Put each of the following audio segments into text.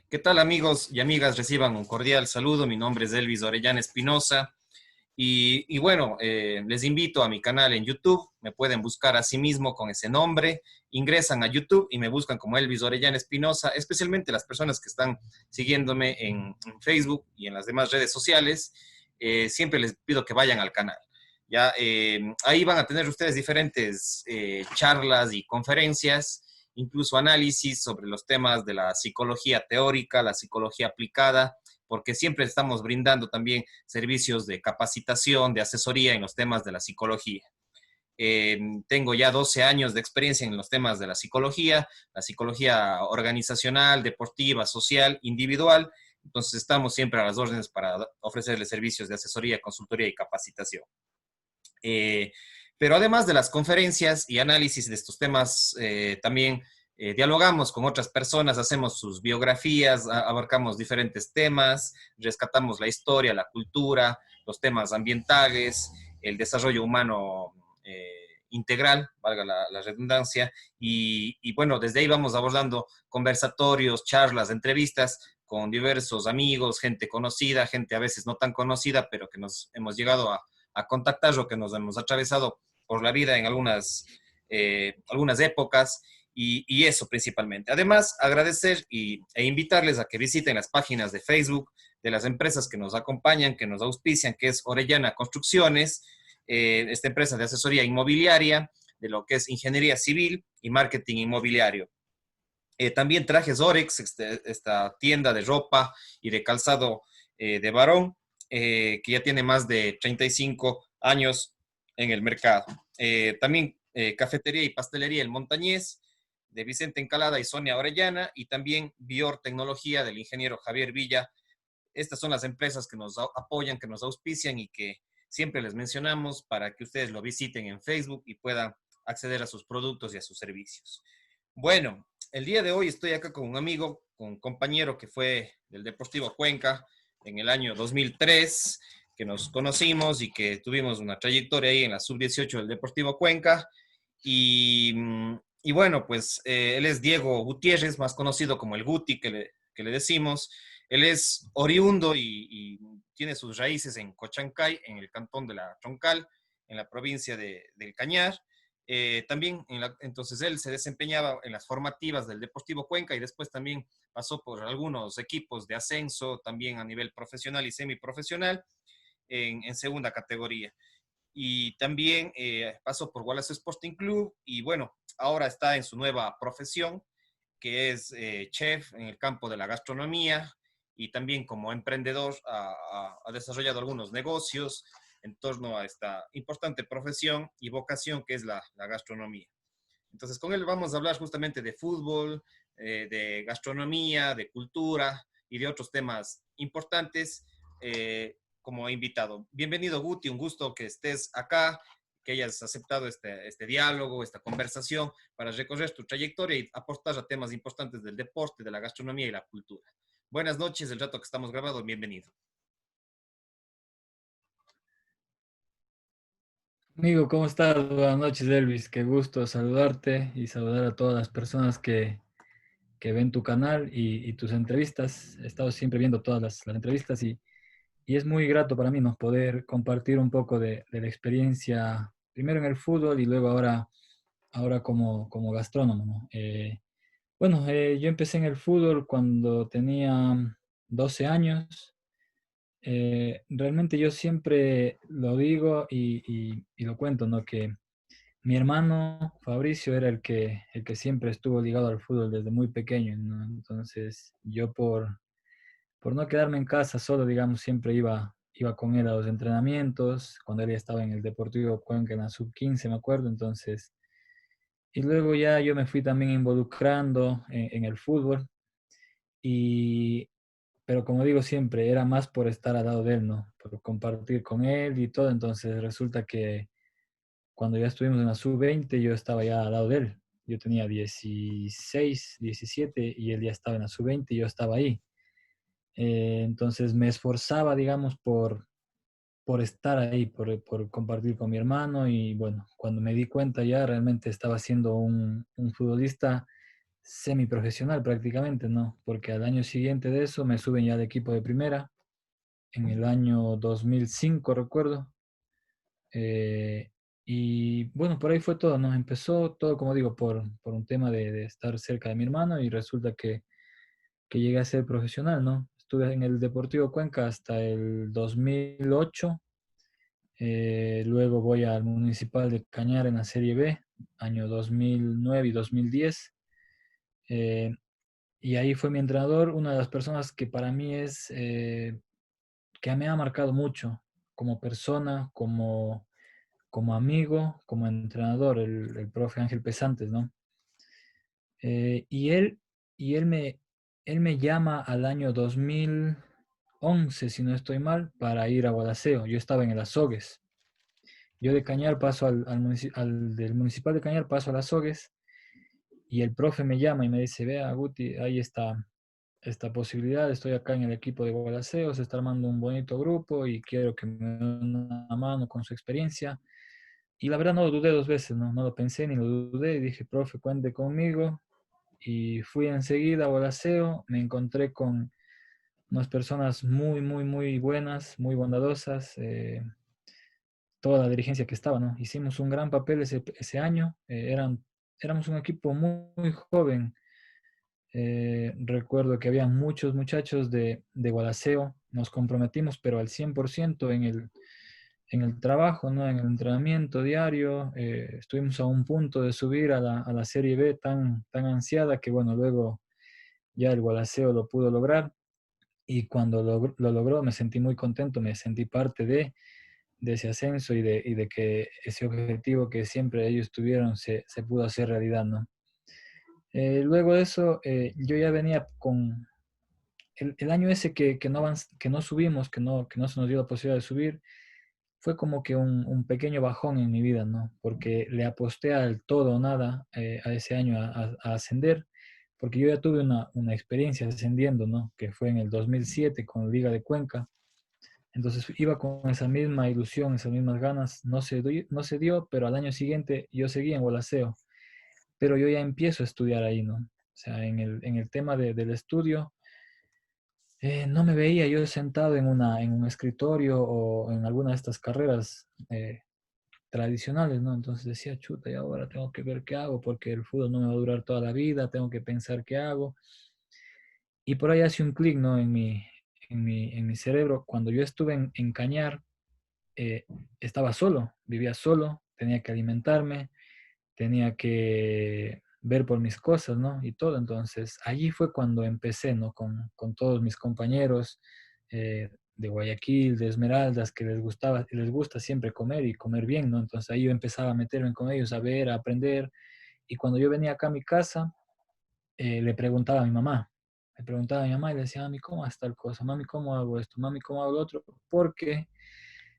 ¿Qué tal amigos y amigas? Reciban un cordial saludo. Mi nombre es Elvis Orellana Espinosa y bueno, les invito a mi canal en YouTube. Me pueden buscar a sí mismo con ese nombre. Ingresan a YouTube y me buscan como Elvis Orellana Espinosa, especialmente las personas que están siguiéndome en Facebook y en las demás redes sociales. Siempre les pido que vayan al canal. Ya, ahí van a tener ustedes diferentes charlas y conferencias, incluso análisis sobre los temas de la psicología teórica, la psicología aplicada, porque siempre estamos brindando también servicios de capacitación, de asesoría en los temas de la psicología. Tengo ya 12 años de experiencia en los temas de la psicología organizacional, deportiva, social, individual. Entonces estamos siempre a las órdenes para ofrecerles servicios de asesoría, consultoría y capacitación. Eh, pero además de las conferencias y análisis de estos temas, también dialogamos con otras personas, hacemos sus biografías, abarcamos diferentes temas, rescatamos la historia, la cultura, los temas ambientales, el desarrollo humano integral, valga la redundancia, y bueno, desde ahí vamos abordando conversatorios, charlas, entrevistas con diversos amigos, gente conocida, gente a veces no tan conocida, pero que nos hemos llegado a contactar o que nos hemos atravesado por la vida en algunas épocas y eso principalmente. Además, agradecer e invitarles a que visiten las páginas de Facebook de las empresas que nos acompañan, que nos auspician, que es Orellana Construcciones, esta empresa de asesoría inmobiliaria, de lo que es ingeniería civil y marketing inmobiliario. También Trajes Orex, esta tienda de ropa y de calzado de varón, que ya tiene más de 35 años en el mercado. También Cafetería y Pastelería El Montañés, de Vicente Encalada y Sonia Orellana, y también Bior Tecnología del ingeniero Javier Villa. Estas son las empresas que nos apoyan, que nos auspician y que siempre les mencionamos para que ustedes lo visiten en Facebook y puedan acceder a sus productos y a sus servicios. Bueno, el día de hoy estoy acá con un amigo, con un compañero que fue del Deportivo Cuenca en el año 2003, que nos conocimos y que tuvimos una trayectoria ahí en la sub-18 del Deportivo Cuenca. Y, y bueno, pues él es Diego Gutiérrez, más conocido como el Guti, que le decimos. Él es oriundo y tiene sus raíces en Cochancay, en el cantón de la Troncal, en la provincia del Cañar. También, entonces él se desempeñaba en las formativas del Deportivo Cuenca y después también pasó por algunos equipos de ascenso, también a nivel profesional y semiprofesional en segunda categoría. Y también pasó por Wallace Sporting Club y bueno, ahora está en su nueva profesión, que es chef en el campo de la gastronomía y también como emprendedor ha desarrollado algunos negocios en torno a esta importante profesión y vocación que es la gastronomía. Entonces, con él vamos a hablar justamente de fútbol, de gastronomía, de cultura y de otros temas importantes como invitado. Bienvenido, Guti, un gusto que estés acá, que hayas aceptado este diálogo, esta conversación para recorrer tu trayectoria y aportar a temas importantes del deporte, de la gastronomía y la cultura. Buenas noches, el rato que estamos grabando, bienvenido. Amigo, ¿cómo estás? Buenas noches, Elvis. Qué gusto saludarte y saludar a todas las personas que ven tu canal y tus entrevistas. He estado siempre viendo todas las entrevistas y es muy grato para mí, ¿no? Poder compartir un poco de la experiencia, primero en el fútbol y luego ahora como gastrónomo, ¿no? Yo empecé en el fútbol cuando tenía 12 años. Realmente yo siempre lo digo y lo cuento, ¿no? Que mi hermano Fabricio era el que siempre estuvo ligado al fútbol desde muy pequeño, ¿no? Entonces yo por no quedarme en casa solo, digamos, siempre iba con él a los entrenamientos, cuando él ya estaba en el Deportivo Cuenca en la sub-15, me acuerdo, entonces, y luego ya yo me fui también involucrando en el fútbol, y, pero como digo siempre, era más por estar al lado de él, ¿no? Por compartir con él y todo, entonces resulta que cuando ya estuvimos en la sub-20, yo estaba ya al lado de él. Yo tenía 16, 17 y él ya estaba en la sub-20 y yo estaba ahí. Entonces me esforzaba, digamos, por estar ahí, por compartir con mi hermano y bueno, cuando me di cuenta ya realmente estaba siendo un futbolista semiprofesional prácticamente, ¿no? Porque al año siguiente de eso me suben ya al equipo de primera, en el año 2005 recuerdo. Eh, y bueno, por ahí fue todo, ¿no? Empezó todo, como digo, por un tema de estar cerca de mi hermano y resulta que llegué a ser profesional, ¿no? Estuve en el Deportivo Cuenca hasta el 2008. Luego voy al Municipal de Cañar en la Serie B, año 2009 y 2010. eh, y ahí fue mi entrenador, una de las personas que para mí que me ha marcado mucho como persona, como amigo, como entrenador, el profe Ángel Pesantes, ¿no? Y él me llama al año 2011, si no estoy mal, para ir a Guadalajara. Yo estaba en el Azogues. Yo de Cañar paso del municipal de Cañar paso a Azogues y el profe me llama y me dice, vea, Guti, ahí está esta posibilidad, estoy acá en el equipo de Guadalajara, se está armando un bonito grupo y quiero que me den una mano con su experiencia. Y la verdad no lo dudé dos veces, ¿no? No lo pensé ni lo dudé y dije, profe, cuente conmigo. Y fui enseguida a Bolaseo, me encontré con unas personas muy, muy, muy buenas, muy bondadosas, toda la dirigencia que estaba, ¿no? Hicimos un gran papel ese año, éramos un equipo muy, muy joven. Recuerdo que había muchos muchachos de Gualaceo, nos comprometimos, pero al 100% en el trabajo, ¿no? En el entrenamiento diario. Estuvimos a un punto de subir a la Serie B tan ansiada que, bueno, luego ya el Gualaceo lo pudo lograr y cuando lo logró me sentí muy contento, me sentí parte de ese ascenso y de que ese objetivo que siempre ellos tuvieron se pudo hacer realidad, ¿no? Luego de eso, yo ya venía con el año ese que no subimos, que no se nos dio la posibilidad de subir, fue como que un pequeño bajón en mi vida, ¿no? Porque le aposté al todo o nada a ese año a ascender, porque yo ya tuve una experiencia ascendiendo, ¿no? Que fue en el 2007 con Liga de Cuenca. Entonces iba con esa misma ilusión, esas mismas ganas, no se dio, pero al año siguiente yo seguía en Bolaseo, pero yo ya empiezo a estudiar ahí, ¿no? O sea, en el tema del estudio, no me veía yo sentado en un escritorio o en alguna de estas carreras tradicionales, ¿no? Entonces decía, chuta, y ahora tengo que ver qué hago, porque el fútbol no me va a durar toda la vida, tengo que pensar qué hago. Y por ahí hace un clic, ¿no? En mi cerebro. Cuando yo estuve en Cañar, eh, estaba solo, vivía solo, tenía que alimentarme, tenía que ver por mis cosas, ¿no? Y todo. Entonces, allí fue cuando empecé, ¿no? Con todos mis compañeros de Guayaquil, de Esmeraldas, que les gusta siempre comer y comer bien, ¿no? Entonces ahí yo empezaba a meterme con ellos, a ver, a aprender. Y cuando yo venía acá a mi casa, le preguntaba a mi mamá. Le preguntaba a mi mamá y le decía, mami, ¿cómo haces tal cosa? Mami, ¿cómo hago esto? Mami, ¿cómo hago lo otro? Porque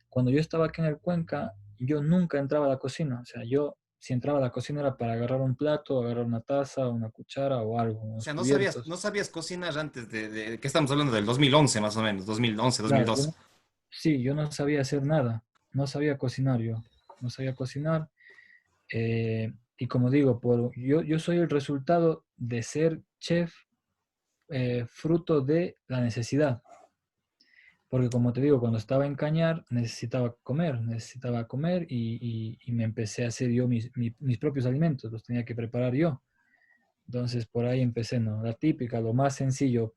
cuando yo estaba aquí en el Cuenca, yo nunca entraba a la cocina. O sea, yo si entraba a la cocina era para agarrar un plato, agarrar una taza, una cuchara o algo, O unos sea, cubiertos. no sabías cocinar antes ¿qué estamos hablando? Del 2011 más o menos, 2011, Claro, 2012. sí, yo no sabía hacer nada, no sabía cocinar yo, no sabía cocinar. Y como digo, yo soy el resultado de ser chef fruto de la necesidad. Porque como te digo, cuando estaba en Cañar necesitaba comer y me empecé a hacer yo mis propios alimentos, los tenía que preparar yo. Entonces por ahí empecé, ¿no? La típica, lo más sencillo,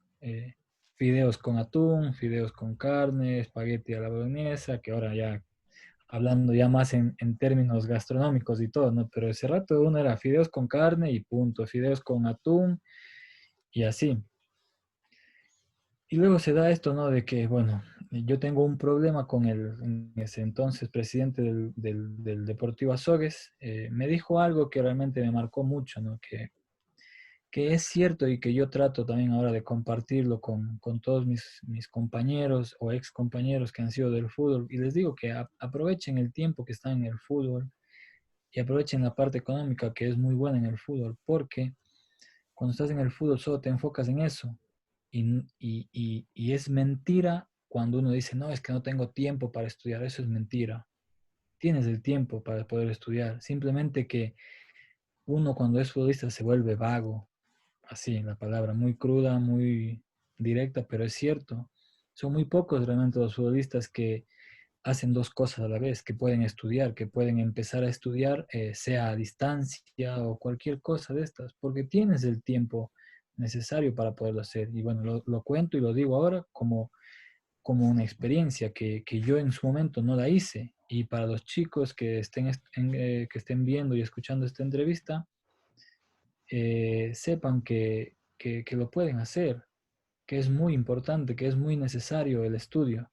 fideos con atún, fideos con carne, espagueti a la boloñesa, que ahora ya hablando ya más en términos gastronómicos y todo, ¿no? Pero ese rato uno era fideos con carne y punto, fideos con atún y así. Y luego se da esto, ¿no? De que, bueno, yo tengo un problema con en ese entonces presidente del Deportivo Azogues. Me dijo algo que realmente me marcó mucho, ¿no? Que es cierto y que yo trato también ahora de compartirlo con todos mis compañeros o ex compañeros que han sido del fútbol. Y les digo que aprovechen el tiempo que están en el fútbol y aprovechen la parte económica que es muy buena en el fútbol, porque cuando estás en el fútbol solo te enfocas en eso. Y es mentira cuando uno dice, no, es que no tengo tiempo para estudiar. Eso es mentira. Tienes el tiempo para poder estudiar. Simplemente que uno cuando es futbolista se vuelve vago. así, la palabra, muy cruda, muy directa, pero es cierto. Son muy pocos realmente los futbolistas que hacen dos cosas a la vez, que pueden estudiar, que pueden empezar a estudiar, sea a distancia o cualquier cosa de estas, porque tienes el tiempo necesario para poderlo hacer. Y bueno, lo cuento y lo digo ahora como una experiencia que yo en su momento no la hice. Y para los chicos que que estén viendo y escuchando esta entrevista, sepan que lo pueden hacer, que es muy importante, que es muy necesario el estudio,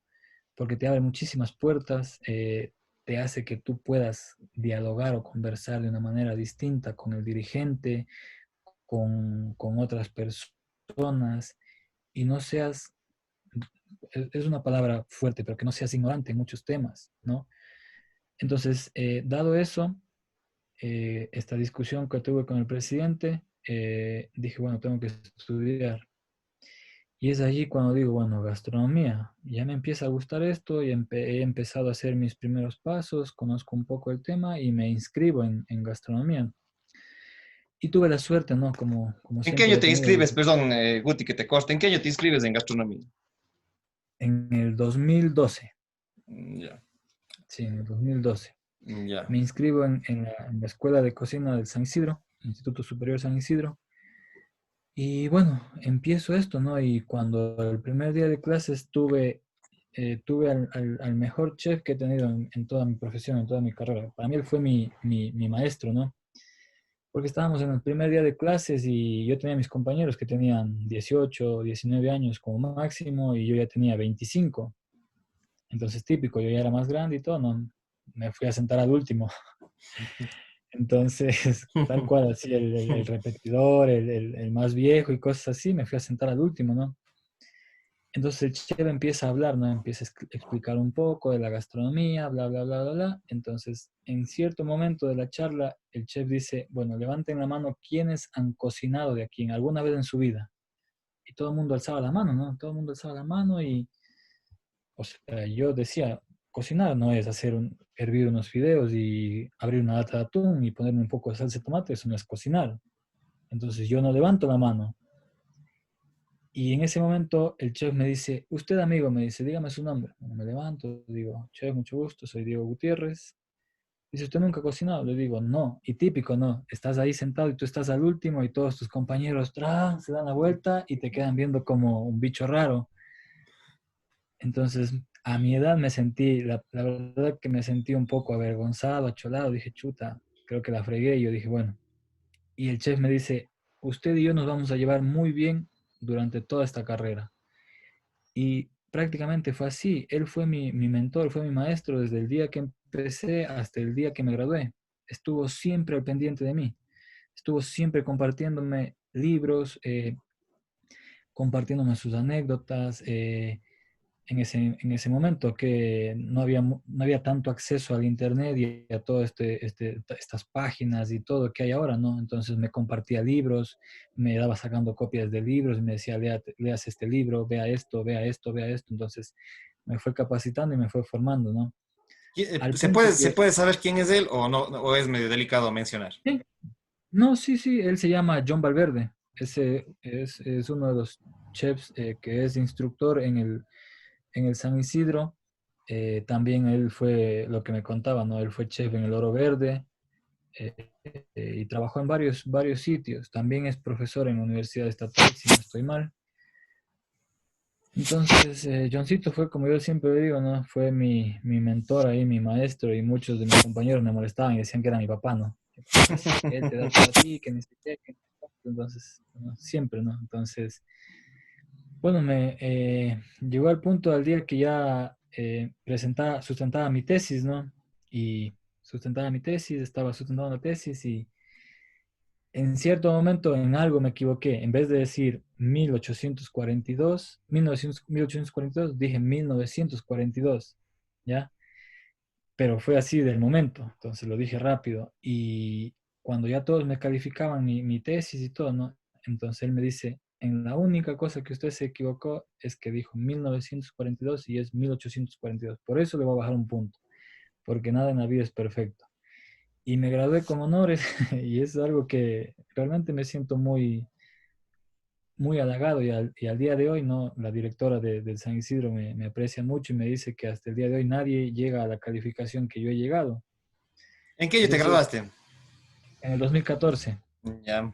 porque te abre muchísimas puertas, te hace que tú puedas dialogar o conversar de una manera distinta con el dirigente, con otras personas, y no seas, es una palabra fuerte, pero que no seas ignorante en muchos temas, ¿no? Entonces, dado eso, esta discusión que tuve con el presidente, dije, bueno, tengo que estudiar. Y es allí cuando digo, bueno, gastronomía, ya me empieza a gustar esto y he empezado a hacer mis primeros pasos, conozco un poco el tema y me inscribo en gastronomía. Y tuve la suerte, ¿no? Como ¿En qué siempre año lo he te tenido, inscribes? Perdón, Guti, que te corte. ¿En qué año te inscribes en gastronomía? en el 2012, Ya, sí, en el 2012. ya. Me inscribo en la Escuela de Cocina del San Isidro, Instituto Superior San Isidro. Y bueno, empiezo esto, ¿no? Y cuando el primer día de clases tuve al mejor chef que he tenido en toda mi profesión, en toda mi carrera. Para mí él fue mi maestro, ¿no? Porque estábamos en el primer día de clases y yo tenía mis compañeros que tenían 18, 19 años como máximo y yo ya tenía 25. Entonces, típico, yo ya era más grande y todo, ¿no? Me fui a sentar al último. Entonces, tal cual, así el repetidor, el más viejo y cosas así, me fui a sentar al último, ¿no? Entonces el chef empieza a hablar, ¿no? Empieza a explicar un poco de la gastronomía, bla, bla, bla, bla, bla. Entonces, en cierto momento de la charla, el chef dice, bueno, levanten la mano quienes han cocinado de aquí en alguna vez en su vida. Y todo el mundo alzaba la mano, ¿no? Todo el mundo alzaba la mano y, o sea, yo decía, cocinar no es hervir unos fideos y abrir una lata de atún y ponerle un poco de salsa de tomate, eso no es cocinar. Entonces yo no levanto la mano. Y en ese momento el chef me dice, usted amigo, me dice, dígame su nombre. Bueno, me levanto, digo, chef, mucho gusto, soy Diego Gutiérrez. Dice, ¿usted nunca ha cocinado? Le digo, no. Y típico, ¿no? Estás ahí sentado y tú estás al último y todos tus compañeros se dan la vuelta y te quedan viendo como un bicho raro. Entonces, a mi edad me sentí, la verdad que me sentí un poco avergonzado, acholado. Dije, chuta, creo que la fregué. Y yo dije, bueno. Y el chef me dice, usted y yo nos vamos a llevar muy bien durante toda esta carrera. Y prácticamente fue así. Él fue mi mentor, fue mi maestro desde el día que empecé hasta el día que me gradué. Estuvo siempre al pendiente de mí. Estuvo siempre compartiéndome libros, compartiéndome sus anécdotas. En ese momento que no había tanto acceso al internet y a todas estas páginas y todo que hay ahora, ¿no? Entonces me compartía libros, me daba sacando copias de libros y me decía, leas este libro, vea esto, vea esto, vea esto. Entonces me fue capacitando y me fue formando, ¿no? Al ¿Se punto puede, se que, puede saber quién es él o no, o es medio delicado mencionar? sí, no, sí, sí, él se llama John Valverde. Ese es uno de los chefs que es instructor en el San Isidro. También él fue lo que me contaba, ¿no? Él fue chef en el Oro Verde eh, y trabajó en varios sitios. También es profesor en la Universidad Estatal, si no estoy mal. Entonces, Johncito fue, como yo siempre digo, ¿no? Fue mi mentor ahí, mi maestro, y muchos de mis compañeros me molestaban y decían que era mi papá, ¿no? Que él te da todo a ti, que ni sé qué, que no sé cuánto. Entonces, ¿no? Siempre, ¿no? Entonces, bueno, llegó al punto al día que ya sustentaba mi tesis, ¿no? Y sustentaba mi tesis, estaba sustentando la tesis y en cierto momento en algo me equivoqué. En vez de decir 1842, 1842, dije 1942, ¿ya? Pero fue así del momento, entonces lo dije rápido. Y cuando ya todos me calificaban mi tesis y todo, ¿no? Entonces él me dice, en la única cosa que usted se equivocó es que dijo 1942 y es 1842. Por eso le voy a bajar un punto, porque nada en la vida es perfecto. Y me gradué con honores y es algo que realmente me siento muy, muy halagado y al día de hoy, ¿no? La directora del San Isidro me aprecia mucho y me dice que hasta el día de hoy nadie llega a la calificación que yo he llegado. ¿En qué año te Entonces, graduaste? en el 2014, Ya.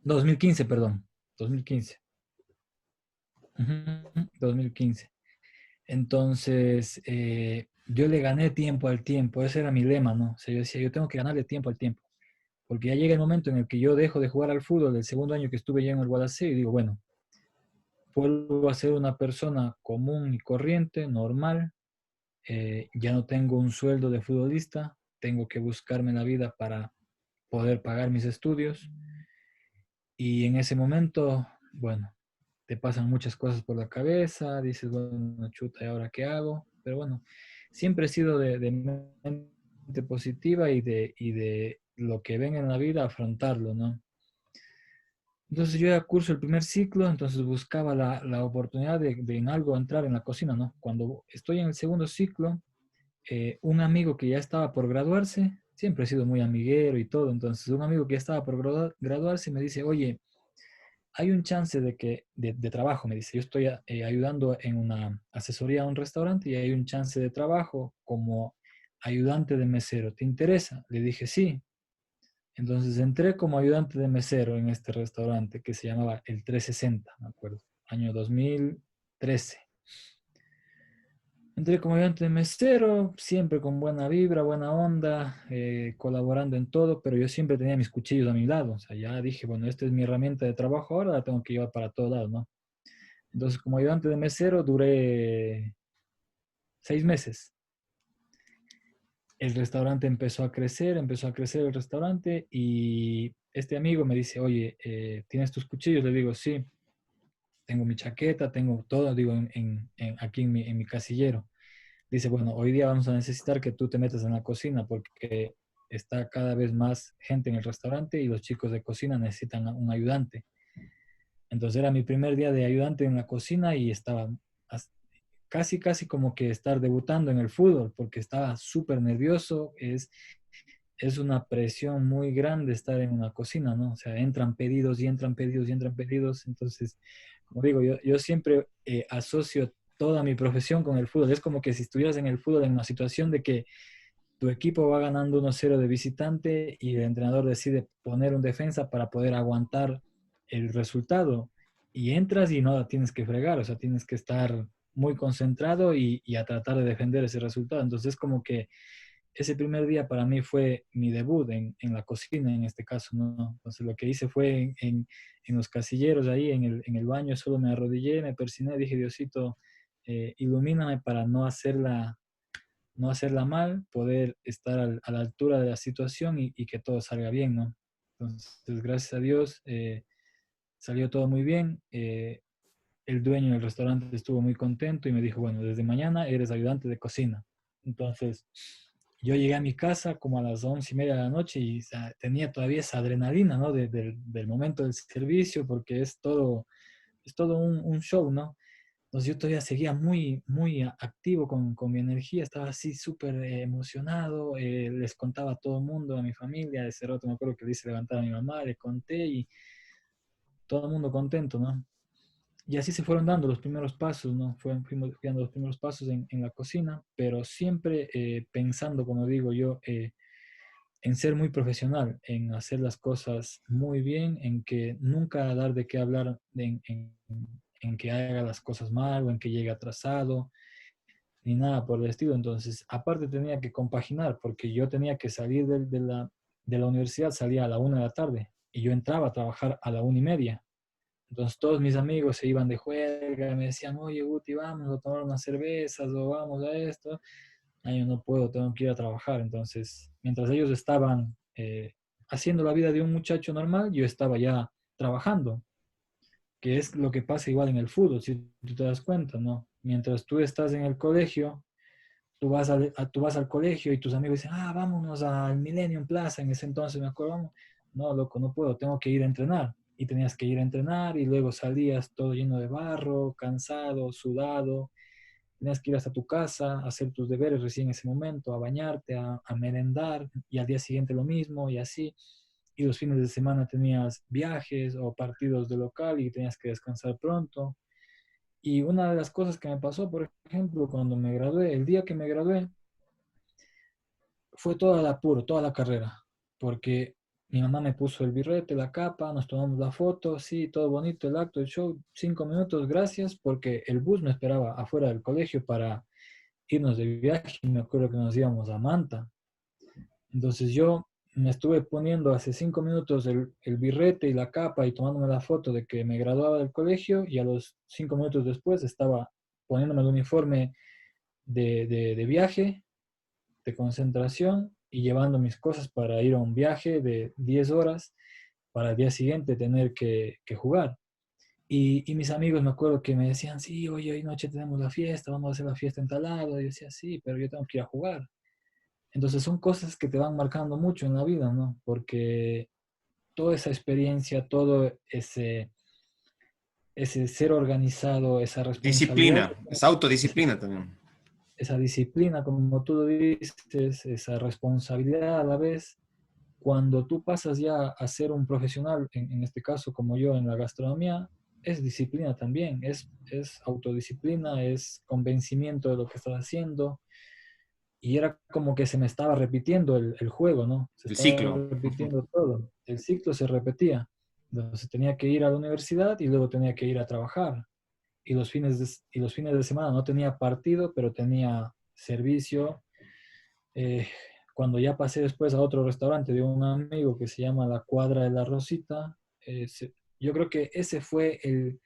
2015, perdón, 2015. Ujú, 2015. Entonces, yo le gané tiempo al tiempo, ese era mi lema, ¿no? O sea, yo decía, yo tengo que ganarle tiempo al tiempo, porque ya llega el momento en el que yo dejo de jugar al fútbol del segundo año que estuve ya en el Guadalajara y digo, bueno, vuelvo a ser una persona común y corriente, normal, ya no tengo un sueldo de futbolista, tengo que buscarme la vida para poder pagar mis estudios y en ese momento, bueno, te pasan muchas cosas por la cabeza, dices, bueno, chuta, ¿y ahora qué hago? Pero bueno, siempre he sido de mente positiva y de lo que venga en la vida, afrontarlo, ¿no? Entonces yo ya curso el primer ciclo, entonces buscaba la oportunidad de en algo entrar en la cocina, ¿no? Cuando estoy en el segundo ciclo, un amigo que ya estaba por graduarse, siempre he sido muy amiguero y todo, entonces un amigo que ya estaba por graduarse me dice, oye, hay un chance de trabajo, me dice, yo estoy ayudando en una asesoría a un restaurante y hay un chance de trabajo como ayudante de mesero, ¿te interesa? Le dije, sí. Entonces entré como ayudante de mesero en este restaurante que se llamaba El 360, me acuerdo, año 2013. Entré como ayudante de mesero, siempre con buena vibra, buena onda, colaborando en todo, pero yo siempre tenía mis cuchillos a mi lado. O sea, ya dije, bueno, esta es mi herramienta de trabajo, ahora la tengo que llevar para todos lados, ¿no? Entonces, como ayudante de mesero, duré 6 meses. El restaurante empezó a crecer el restaurante y este amigo me dice, oye, ¿tienes tus cuchillos? Le digo, sí, tengo mi chaqueta, tengo todo, digo, aquí en mi casillero. Dice, bueno, hoy día vamos a necesitar que tú te metas en la cocina porque está cada vez más gente en el restaurante y los chicos de cocina necesitan un ayudante. Entonces era mi primer día de ayudante en la cocina y estaba casi, casi como que estar debutando en el fútbol porque estaba súper nervioso. Es una presión muy grande estar en una cocina, ¿no? O sea, entran pedidos y entran pedidos y entran pedidos. Entonces, como digo, yo siempre asocio toda mi profesión con el fútbol. Es como que si estuvieras en el fútbol en una situación de que tu equipo va ganando 1-0 de visitante y el entrenador decide poner un defensa para poder aguantar el resultado. Y entras y no la tienes que fregar, o sea, tienes que estar muy concentrado y a tratar de defender ese resultado. Entonces, como que ese primer día para mí fue mi debut en la cocina, en este caso, ¿no? Entonces lo que hice fue en los casilleros, ahí en el baño, solo me arrodillé, me persiné, dije, Diosito, ilumíname para no hacerla mal, poder estar a la altura de la situación y que todo salga bien, ¿no? Entonces, gracias a Dios, salió todo muy bien. El dueño del restaurante estuvo muy contento y me dijo, bueno, desde mañana eres ayudante de cocina. Entonces, yo llegué a mi casa como a las 11:30 de la noche y tenía todavía esa adrenalina, ¿no? Del momento del servicio, porque es todo un show, ¿no? Entonces yo todavía seguía muy, muy activo con mi energía, estaba así súper emocionado, les contaba a todo el mundo, a mi familia, de ese rato me acuerdo que le hice levantar a mi mamá, le conté y todo el mundo contento, ¿no? Y así se fueron dando los primeros pasos, ¿no? Fuimos dando los primeros pasos en la cocina, pero siempre pensando, como digo yo, en ser muy profesional, en hacer las cosas muy bien, en que nunca dar de qué hablar, en que haga las cosas mal o en que llegue atrasado, ni nada por el estilo. Entonces, aparte tenía que compaginar, porque yo tenía que salir de la universidad, salía a la 1 de la tarde y yo entraba a trabajar a la 1:30. Entonces todos mis amigos se iban de juerga, me decían, oye, Guti, vamos a tomar unas cervezas o vamos a esto. Ay, yo no puedo, tengo que ir a trabajar. Entonces, mientras ellos estaban haciendo la vida de un muchacho normal, yo estaba ya trabajando, que es lo que pasa igual en el fútbol, si tú te das cuenta, ¿no? Mientras tú estás en el colegio, tú vas al colegio y tus amigos dicen, vámonos al Millennium Plaza, en ese entonces me acuerdo, vamos. No, loco, no puedo, tengo que ir a entrenar. Y tenías que ir a entrenar y luego salías todo lleno de barro, cansado, sudado. Tenías que ir hasta tu casa, a hacer tus deberes recién en ese momento, a bañarte, a merendar y al día siguiente lo mismo y así. y los fines de semana tenías viajes o partidos de local y tenías que descansar pronto. Y una de las cosas que me pasó, por ejemplo, cuando me gradué, el día que me gradué, fue todo el apuro, toda la carrera, porque mi mamá me puso el birrete, la capa, nos tomamos la foto, sí, todo bonito, el acto, el show, 5 minutos, gracias, porque el bus me esperaba afuera del colegio para irnos de viaje. Me acuerdo que nos íbamos a Manta. Entonces yo me estuve poniendo hace 5 minutos el birrete y la capa y tomándome la foto de que me graduaba del colegio, y a los 5 minutos después estaba poniéndome el uniforme de viaje, de concentración, y llevando mis cosas para ir a un viaje de 10 horas para el día siguiente tener que jugar. Y mis amigos me acuerdo que me decían, sí, oye, hoy noche tenemos la fiesta, vamos a hacer la fiesta en tal lado. Y yo decía, sí, pero yo tengo que ir a jugar. Entonces son cosas que te van marcando mucho en la vida, ¿no? Porque toda esa experiencia, todo ese ser organizado, esa responsabilidad, Disciplina, es autodisciplina también. esa disciplina, como tú lo dices, esa responsabilidad a la vez, cuando tú pasas ya a ser un profesional, en este caso como yo en la gastronomía, es disciplina también, es autodisciplina, es convencimiento de lo que estás haciendo. Y era como que se me estaba repitiendo el juego, ¿no? Se El estaba ciclo. repitiendo todo. El ciclo se repetía. Entonces tenía que ir a la universidad y luego tenía que ir a trabajar. Y los fines de semana no tenía partido, pero tenía servicio. Eh, Cuando ya pasé después a otro restaurante de un amigo que se llama La Cuadra de la Rosita, yo creo que ese fue el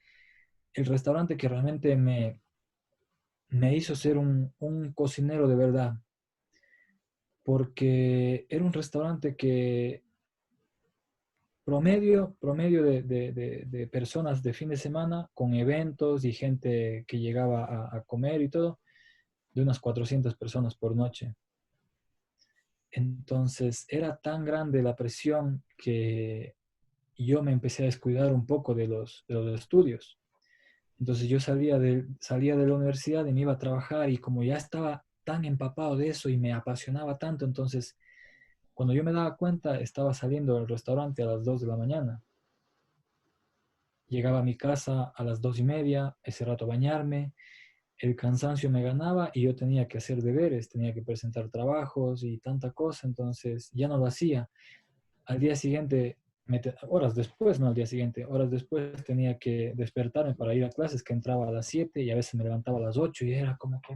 restaurante que realmente me hizo ser un cocinero de verdad, porque era un restaurante que promedio de personas de fin de semana, con eventos y gente que llegaba a comer y todo, de unas 400 personas por noche. Entonces era tan grande la presión que yo me empecé a descuidar un poco de los estudios. Entonces yo salía de la universidad y me iba a trabajar, y como ya estaba tan empapado de eso y me apasionaba tanto, entonces cuando yo me daba cuenta estaba saliendo del restaurante a las 2 de la mañana. Llegaba a mi casa a las 2:30, ese rato a bañarme, el cansancio me ganaba y yo tenía que hacer deberes, tenía que presentar trabajos y tanta cosa, entonces ya no lo hacía. Al día siguiente, horas después, no al día siguiente, horas después tenía que despertarme para ir a clases, que entraba a las 7 y a veces me levantaba a las 8, y era como que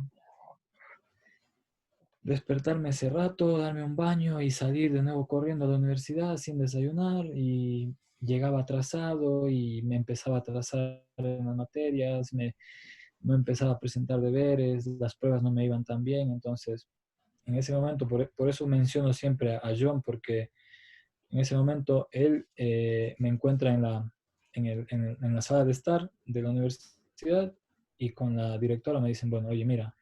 despertarme ese rato, darme un baño y salir de nuevo corriendo a la universidad sin desayunar, y llegaba atrasado y me empezaba a atrasar en las materias, no empezaba a presentar deberes, las pruebas no me iban tan bien. Entonces en ese momento, por eso menciono siempre a John, porque en ese momento él me encuentra en la sala de estar de la universidad, y con la directora me dicen, bueno, oye, mira,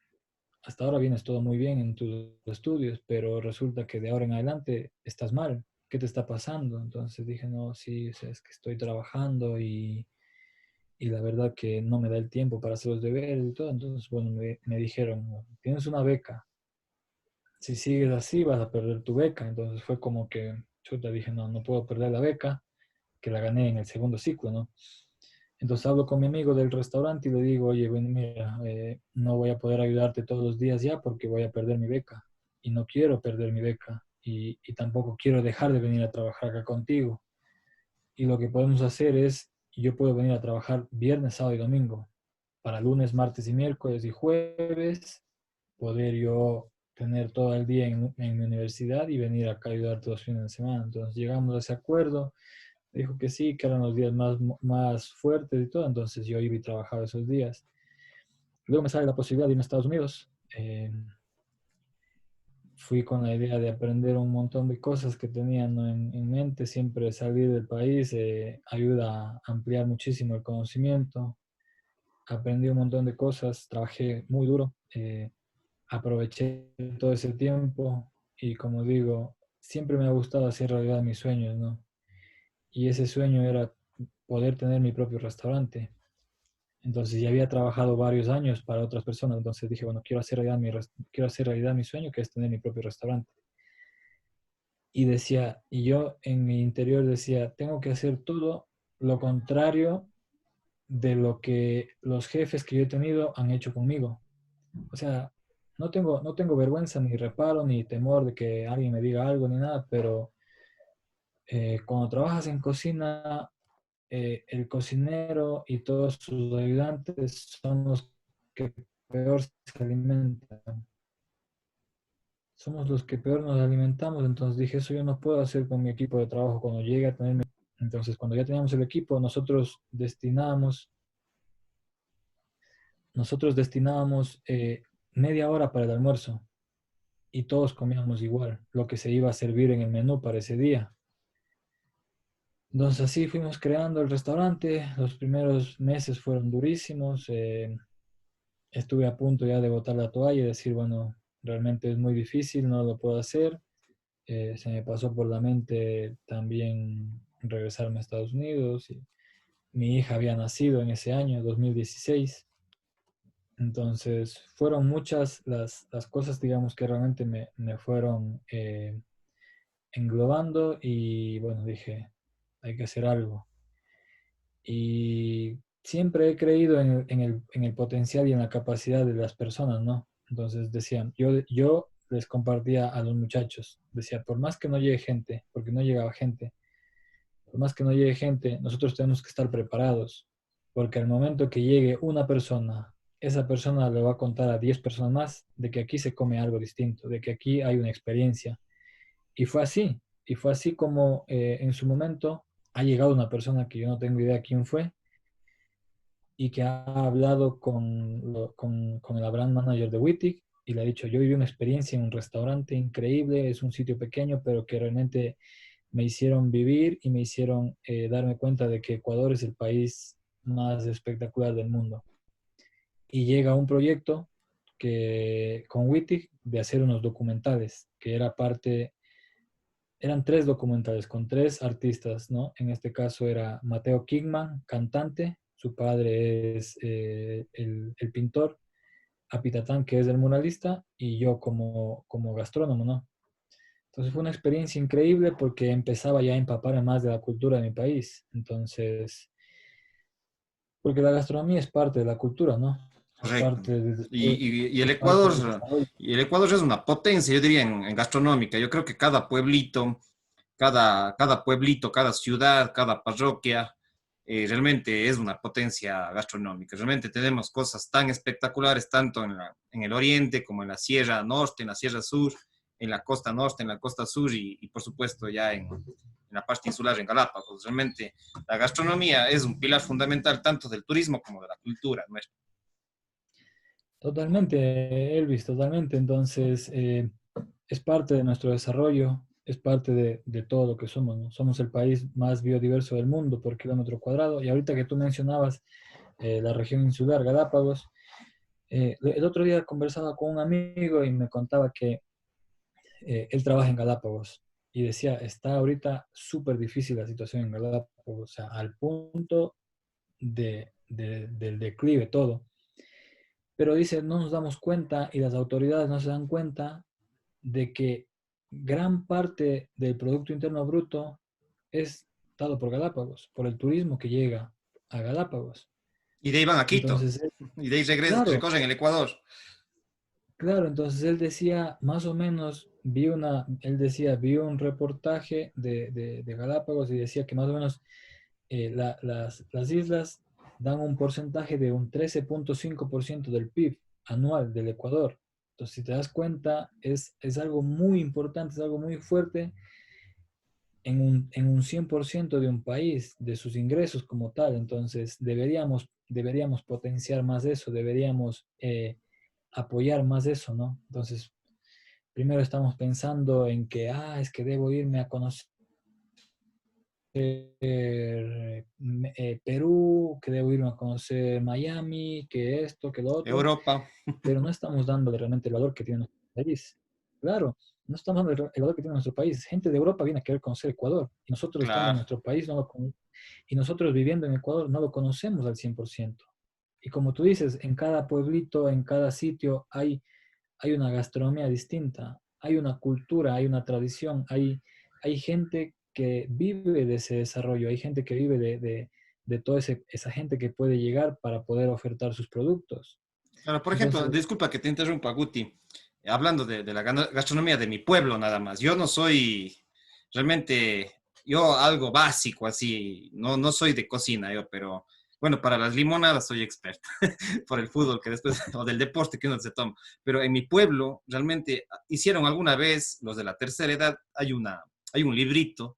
hasta ahora vienes todo muy bien en tus estudios, pero resulta que de ahora en adelante estás mal. ¿Qué te está pasando? Entonces dije, no, sí, o sea, es que estoy trabajando, y la verdad que no me da el tiempo para hacer los deberes y todo. Entonces, bueno, me dijeron, "No, tienes una beca. Si sigues así vas a perder tu beca". Entonces fue como que, chuta, dije, no, no puedo perder la beca, que la gané en el segundo ciclo, ¿no? Entonces hablo con mi amigo del restaurante y le digo, oye, bueno, mira, no voy a poder ayudarte todos los días ya porque voy a perder mi beca. Y no quiero perder mi beca. Y tampoco quiero dejar de venir a trabajar acá contigo. Y lo que podemos hacer es, yo puedo venir a trabajar viernes, sábado y domingo. Para lunes, martes y miércoles y jueves, poder yo tener todo el día en mi universidad y venir acá a ayudarte los fines de semana. Entonces llegamos a ese acuerdo. Dijo que sí, que eran los días más fuertes y todo, entonces yo iba y trabajaba esos días. Luego me sale la posibilidad de irme a Estados Unidos. Fui con la idea de aprender un montón de cosas que tenía, ¿no?, en mente. Siempre salir del país ayuda a ampliar muchísimo el conocimiento. Aprendí un montón de cosas, trabajé muy duro, aproveché todo ese tiempo, y como digo, siempre me ha gustado hacer realidad mis sueños, ¿no? Y ese sueño era poder tener mi propio restaurante. Entonces ya había trabajado varios años para otras personas, entonces dije, bueno, quiero hacer realidad mi sueño, que es tener mi propio restaurante. y decía, y yo en mi interior decía, tengo que hacer todo lo contrario de lo que los jefes que yo he tenido han hecho conmigo. O sea, no tengo vergüenza, ni reparo, ni temor de que alguien me diga algo, ni nada, pero cuando trabajas en cocina, el cocinero y todos sus ayudantes son los que peor se alimentan. Somos los que peor nos alimentamos, entonces dije, eso yo no puedo hacer con mi equipo de trabajo cuando llegue a tener... Entonces, cuando ya teníamos el equipo, nosotros destinábamos media hora para el almuerzo y todos comíamos igual, lo que se iba a servir en el menú para ese día. Entonces así fuimos creando el restaurante. Los primeros meses fueron durísimos. Estuve a punto ya de botar la toalla y decir, bueno, realmente es muy difícil, no lo puedo hacer. Se me pasó por la mente también regresarme a Estados Unidos. Y mi hija había nacido en ese año, 2016. Entonces fueron muchas las cosas, digamos, que realmente me fueron englobando y bueno, dije, hay que hacer algo. Y siempre he creído en el potencial y en la capacidad de las personas, ¿no? Entonces decían, yo les compartía a los muchachos, decía, por más que no llegue gente, porque no llegaba gente, por más que no llegue gente, nosotros tenemos que estar preparados, porque al momento que llegue una persona, esa persona le va a contar a 10 personas más de que aquí se come algo distinto, de que aquí hay una experiencia. Y fue así como en su momento ha llegado una persona que yo no tengo idea quién fue y que ha hablado con el brand manager de Wittig y le ha dicho, yo viví una experiencia en un restaurante increíble, es un sitio pequeño, pero que realmente me hicieron vivir y me hicieron darme cuenta de que Ecuador es el país más espectacular del mundo. Y llega un proyecto con Wittig de hacer unos documentales, que eran tres documentales con tres artistas, ¿no? En este caso era Mateo Kingman, cantante, su padre es el pintor, Apitatán, que es el muralista, y yo como gastrónomo, ¿no? Entonces fue una experiencia increíble porque empezaba ya a empaparme más de la cultura de mi país. Entonces, porque la gastronomía es parte de la cultura, ¿no? Es Correcto. parte de, Y el es parte Ecuador, del desarrollo. y el Ecuador es una potencia, yo diría, en gastronómica. Yo creo que cada pueblito, cada pueblito, cada ciudad, cada parroquia, realmente es una potencia gastronómica. Realmente tenemos cosas tan espectaculares, tanto en el oriente como en la Sierra Norte, en la Sierra Sur, en la costa norte, en la costa sur y por supuesto ya en la parte insular, en Galápagos. Realmente la gastronomía es un pilar fundamental tanto del turismo como de la cultura nuestra. Totalmente, Elvis, totalmente. Entonces, es parte de nuestro desarrollo, es parte de todo lo que somos, ¿no? Somos el país más biodiverso del mundo por kilómetro cuadrado. Y ahorita que tú mencionabas la región insular, Galápagos, el otro día conversaba con un amigo y me contaba que él trabaja en Galápagos y decía, está ahorita súper difícil la situación en Galápagos, o sea, al punto del declive todo. Pero dice, no nos damos cuenta y las autoridades no se dan cuenta de que gran parte del Producto Interno Bruto es dado por Galápagos, por el turismo que llega a Galápagos. Y de ahí van a Quito, Entonces, y de ahí claro, recorren el Ecuador. claro, entonces él decía, más o menos, él decía, vi un reportaje de Galápagos y decía que más o menos las islas dan un porcentaje de un 13,5% del PIB anual del Ecuador. Entonces, si te das cuenta, es algo muy importante, es algo muy fuerte en un 100% de un país, de sus ingresos como tal. Entonces, deberíamos potenciar más eso, deberíamos apoyar más eso, ¿no? Entonces, primero estamos pensando en que, es que debo irme a conocer Perú, que debo irme a conocer Miami, que esto, que lo otro, Europa, pero no estamos dando realmente el valor que tiene nuestro país. Claro, no estamos dando el valor que tiene nuestro país. Gente de Europa viene a querer conocer Ecuador y nosotros estando en claro. nuestro país y nosotros viviendo en Ecuador no lo conocemos al 100%. Y como tú dices, en cada pueblito, en cada sitio hay una gastronomía distinta, hay una cultura, hay una tradición, hay gente que vive de ese desarrollo, hay gente que vive de toda esa gente que puede llegar para poder ofertar sus productos. Claro, por ejemplo, Entonces, disculpa que te interrumpa, Guti, hablando de la gastronomía de mi pueblo nada más. Yo no soy realmente, yo algo básico así, no soy de cocina yo, pero bueno, para las limonadas soy experto por el fútbol que después, o del deporte que uno se toma. Pero en mi pueblo realmente hicieron alguna vez, los de la tercera edad, hay un librito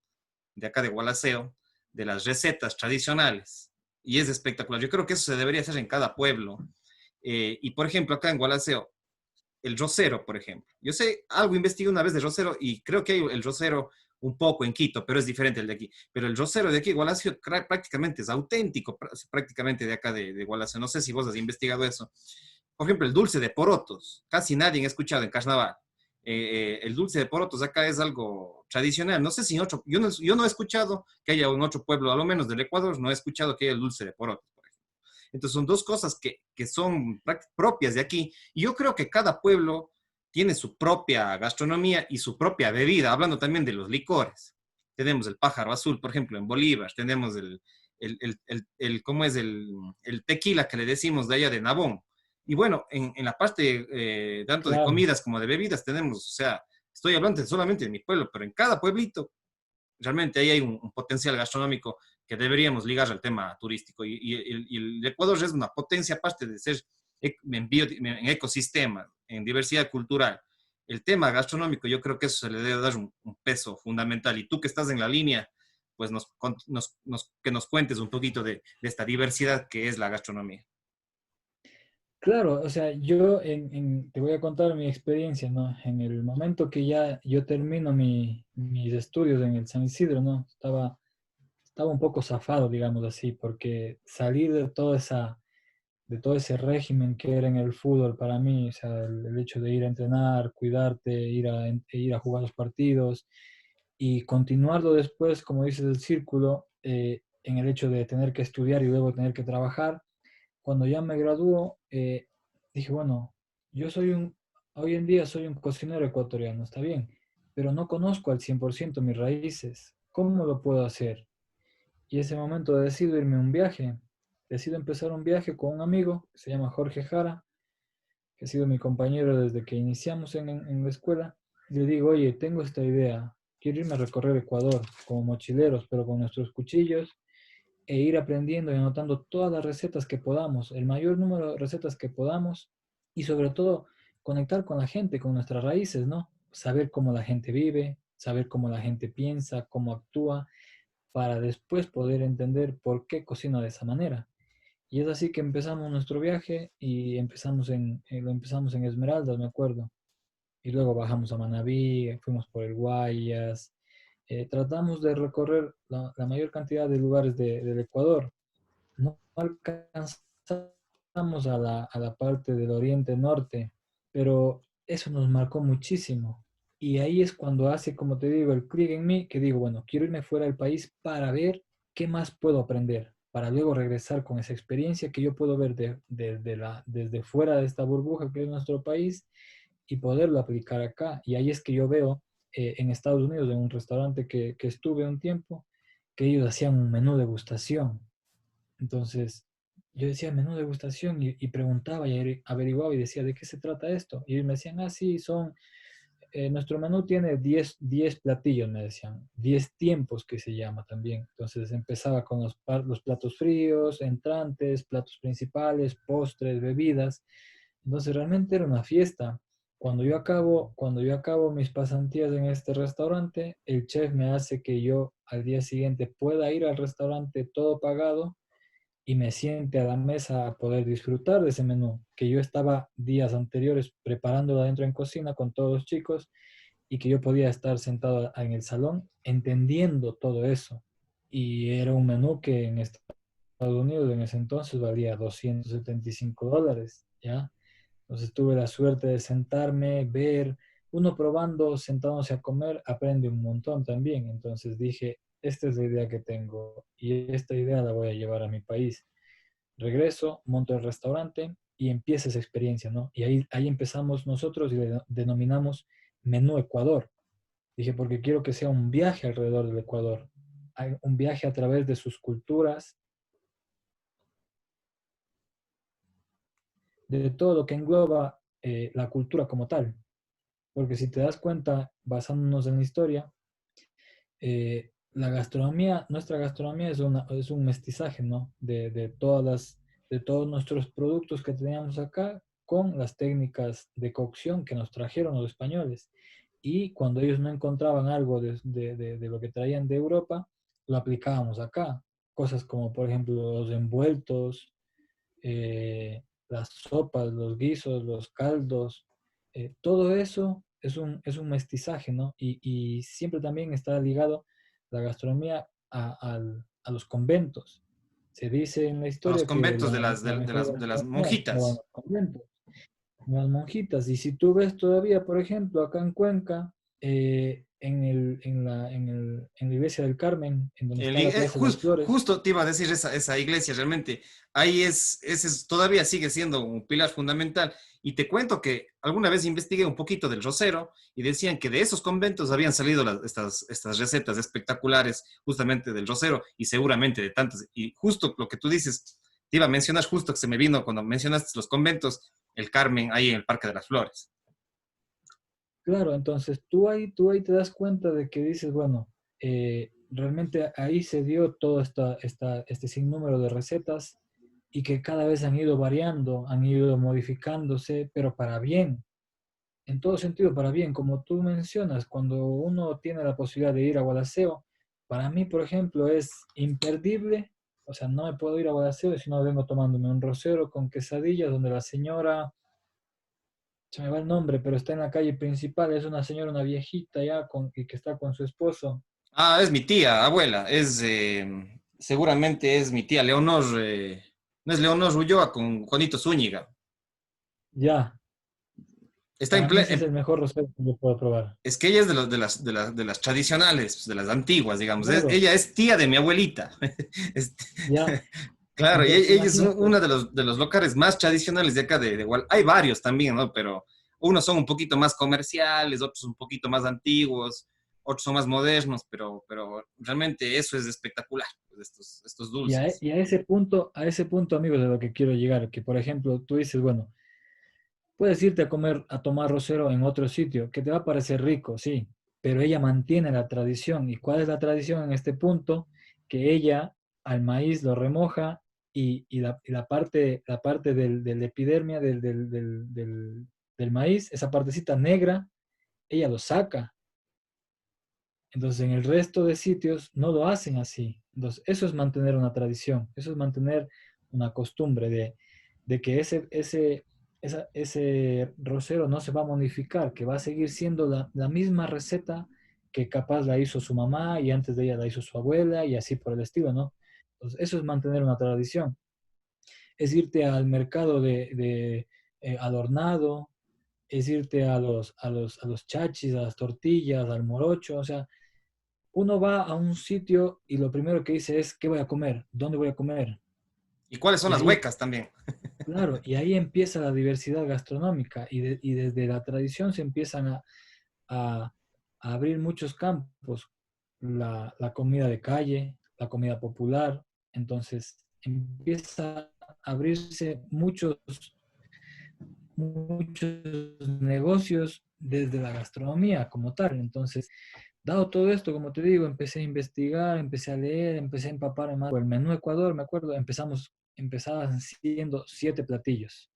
de acá de Gualaceo, de las recetas tradicionales. Y es espectacular. Yo creo que eso se debería hacer en cada pueblo. Y por ejemplo, acá en Gualaceo, el rosero, por ejemplo. Yo sé, algo investigué una vez de rosero y creo que hay el rosero un poco en Quito, pero es diferente el de aquí. Pero el rosero de aquí, Gualaceo, prácticamente es auténtico, prácticamente de acá de Gualaceo. No sé si vos has investigado eso. Por ejemplo, el dulce de porotos. Casi nadie ha escuchado en carnaval. El dulce de porotos acá es algo tradicional. No sé si en otro, yo no he escuchado que haya en otro pueblo, a lo menos del Ecuador, no he escuchado que haya el dulce de porotos. Entonces son dos cosas que son propias de aquí. Y yo creo que cada pueblo tiene su propia gastronomía y su propia bebida, hablando también de los licores. Tenemos el pájaro azul, por ejemplo, en Bolívar, tenemos ¿cómo es? El tequila que le decimos de allá de Nabón. Y bueno, en la parte tanto de claro. comidas como de bebidas tenemos, o sea, estoy hablando solamente de mi pueblo, pero en cada pueblito realmente ahí hay un potencial gastronómico que deberíamos ligar al tema turístico. Y el Ecuador es una potencia aparte de ser en ecosistema, en diversidad cultural. El tema gastronómico, yo creo que eso se le debe dar un peso fundamental. Y tú que estás en la línea, pues que nos cuentes un poquito de esta diversidad que es la gastronomía. Claro, o sea, yo te voy a contar mi experiencia, ¿no? En el momento que ya yo termino mis estudios en el San Isidro, ¿no? Estaba un poco zafado, digamos así, porque salir de todo ese régimen que era en el fútbol para mí, o sea, el hecho de ir a entrenar, cuidarte, ir a jugar los partidos y continuarlo después, como dices, el círculo, en el hecho de tener que estudiar y luego tener que trabajar. Cuando ya me graduó, dije, bueno, hoy en día soy un cocinero ecuatoriano, está bien, pero no conozco al 100% mis raíces. ¿Cómo lo puedo hacer? Y ese momento decido irme a un viaje. Decido empezar un viaje con un amigo que se llama Jorge Jara, que ha sido mi compañero desde que iniciamos en la escuela. Y le digo, oye, tengo esta idea. Quiero irme a recorrer Ecuador como mochileros, pero con nuestros cuchillos e ir aprendiendo y anotando todas las recetas que podamos, el mayor número de recetas que podamos y sobre todo conectar con la gente, con nuestras raíces, ¿no? Saber cómo la gente vive, saber cómo la gente piensa, cómo actúa, para después poder entender por qué cocina de esa manera. Y es así que empezamos nuestro viaje y lo empezamos en Esmeraldas, me acuerdo. Y luego bajamos a Manabí, fuimos por el Guayas, tratamos de recorrer la mayor cantidad de lugares del Ecuador. No alcanzamos a la parte del oriente norte, pero eso nos marcó muchísimo. Y ahí es cuando hace, como te digo, el clic en mí, que digo, bueno, quiero irme fuera del país para ver qué más puedo aprender, para luego regresar con esa experiencia que yo puedo ver desde fuera de esta burbuja que es nuestro país y poderlo aplicar acá. Y ahí es que yo veo en Estados Unidos, en un restaurante que estuve un tiempo, que ellos hacían un menú degustación. Entonces, yo decía menú degustación y preguntaba y averiguaba y decía, ¿de qué se trata esto? Y ellos me decían, ah, sí, nuestro menú tiene 10 platillos, me decían, 10 tiempos que se llama también. Entonces empezaba con los platos fríos, entrantes, platos principales, postres, bebidas. Entonces realmente era una fiesta. Cuando yo acabo mis pasantías en este restaurante, el chef me hace que yo al día siguiente pueda ir al restaurante todo pagado y me siente a la mesa a poder disfrutar de ese menú que yo estaba días anteriores preparándolo adentro en cocina con todos los chicos y que yo podía estar sentado en el salón entendiendo todo eso. Y era un menú que en Estados Unidos en ese entonces valía $275, ¿ya? Entonces tuve la suerte de sentarme, ver, uno probando, sentándose a comer, aprende un montón también. Entonces dije, esta es la idea que tengo y esta idea la voy a llevar a mi país. Regreso, monto el restaurante y empieza esa experiencia, ¿no? Y ahí empezamos nosotros y le denominamos Menú Ecuador. Dije, porque quiero que sea un viaje alrededor del Ecuador, un viaje a través de sus culturas, de todo lo que engloba la cultura como tal. Porque si te das cuenta, basándonos en la historia, la gastronomía, nuestra gastronomía es un mestizaje, ¿no? De todos nuestros productos que teníamos acá con las técnicas de cocción que nos trajeron los españoles. Y cuando ellos no encontraban algo de lo que traían de Europa, lo aplicábamos acá. Cosas como, por ejemplo, los envueltos, las sopas, los guisos, los caldos, todo eso es un mestizaje, ¿no? Y siempre también está ligado la gastronomía a los conventos. Se dice en la A los historia que conventos la mejor de las gastronomía estaba en monjitas. los conventos, en las monjitas. Y si tú ves todavía, por ejemplo, acá en Cuenca, en la iglesia del Carmen, en donde está la Plaza de las Flores, Justo te iba a decir esa iglesia, realmente, ahí todavía sigue siendo un pilar fundamental. Y te cuento que alguna vez investigué un poquito del Rosero y decían que de esos conventos habían salido estas recetas espectaculares justamente del Rosero y seguramente de tantas. Y justo lo que tú dices, te iba a mencionar justo que se me vino cuando mencionaste los conventos, el Carmen, ahí en el Parque de las Flores. claro, entonces tú ahí te das cuenta de que dices, bueno, realmente ahí se dio todo este sinnúmero de recetas y que cada vez han ido variando, han ido modificándose, pero para bien, en todo sentido para bien. Como tú mencionas, cuando uno tiene la posibilidad de ir a Gualaceo, para mí, por ejemplo, es imperdible, o sea, no me puedo ir a Gualaceo si no vengo tomándome un rosero con quesadillas donde la señora se me va el nombre, pero está en la calle principal, es una señora, una viejita ya, y que está con su esposo. Ah, es mi tía, abuela, seguramente es mi tía Leonor, no es Leonor Ulloa con Juanito Zúñiga. Ya, Está para mí ese es el mejor rosero que yo puedo probar. es que ella es de las tradicionales, de las antiguas, digamos. Claro, Ella es tía de mi abuelita. Este, ya. claro, y Entonces, ella es imagínate, una de los locales más tradicionales de acá de Hay varios también, ¿no? Pero unos son un poquito más comerciales, otros un poquito más antiguos, otros son más modernos, pero realmente eso es espectacular, pues, estos dulces. y a ese punto, amigos, de lo que quiero llegar, que por ejemplo, tú dices, bueno, puedes irte a comer, a tomar rosero en otro sitio, que te va a parecer rico, sí, pero ella mantiene la tradición. ¿Y cuál es la tradición en este punto? Que ella al maíz lo remoja y la parte del epidermia del maíz, esa partecita negra, ella lo saca. Entonces, en el resto de sitios no lo hacen así. Entonces, eso es mantener una tradición, eso es mantener una costumbre de que ese rosero no se va a modificar, que va a seguir siendo la misma receta que capaz la hizo su mamá y antes de ella la hizo su abuela y así por el estilo, ¿no? Entonces, eso es mantener una tradición. Es irte al mercado adornado, es irte a los chachis, a las tortillas, al morocho, o sea, uno va a un sitio y lo primero que dice es, ¿qué voy a comer? ¿Dónde voy a comer? ¿Y cuáles son Y las ahí, huecas también? claro, y ahí empieza la diversidad gastronómica y desde la tradición se empiezan a- a abrir muchos campos, la comida de calle, la comida popular, entonces empieza a abrirse muchos negocios desde la gastronomía como tal, entonces dado todo esto, como te digo, empecé a investigar, empecé a leer, empecé a empaparme más. El menú Ecuador, me acuerdo, empezaban siendo 7 platillos.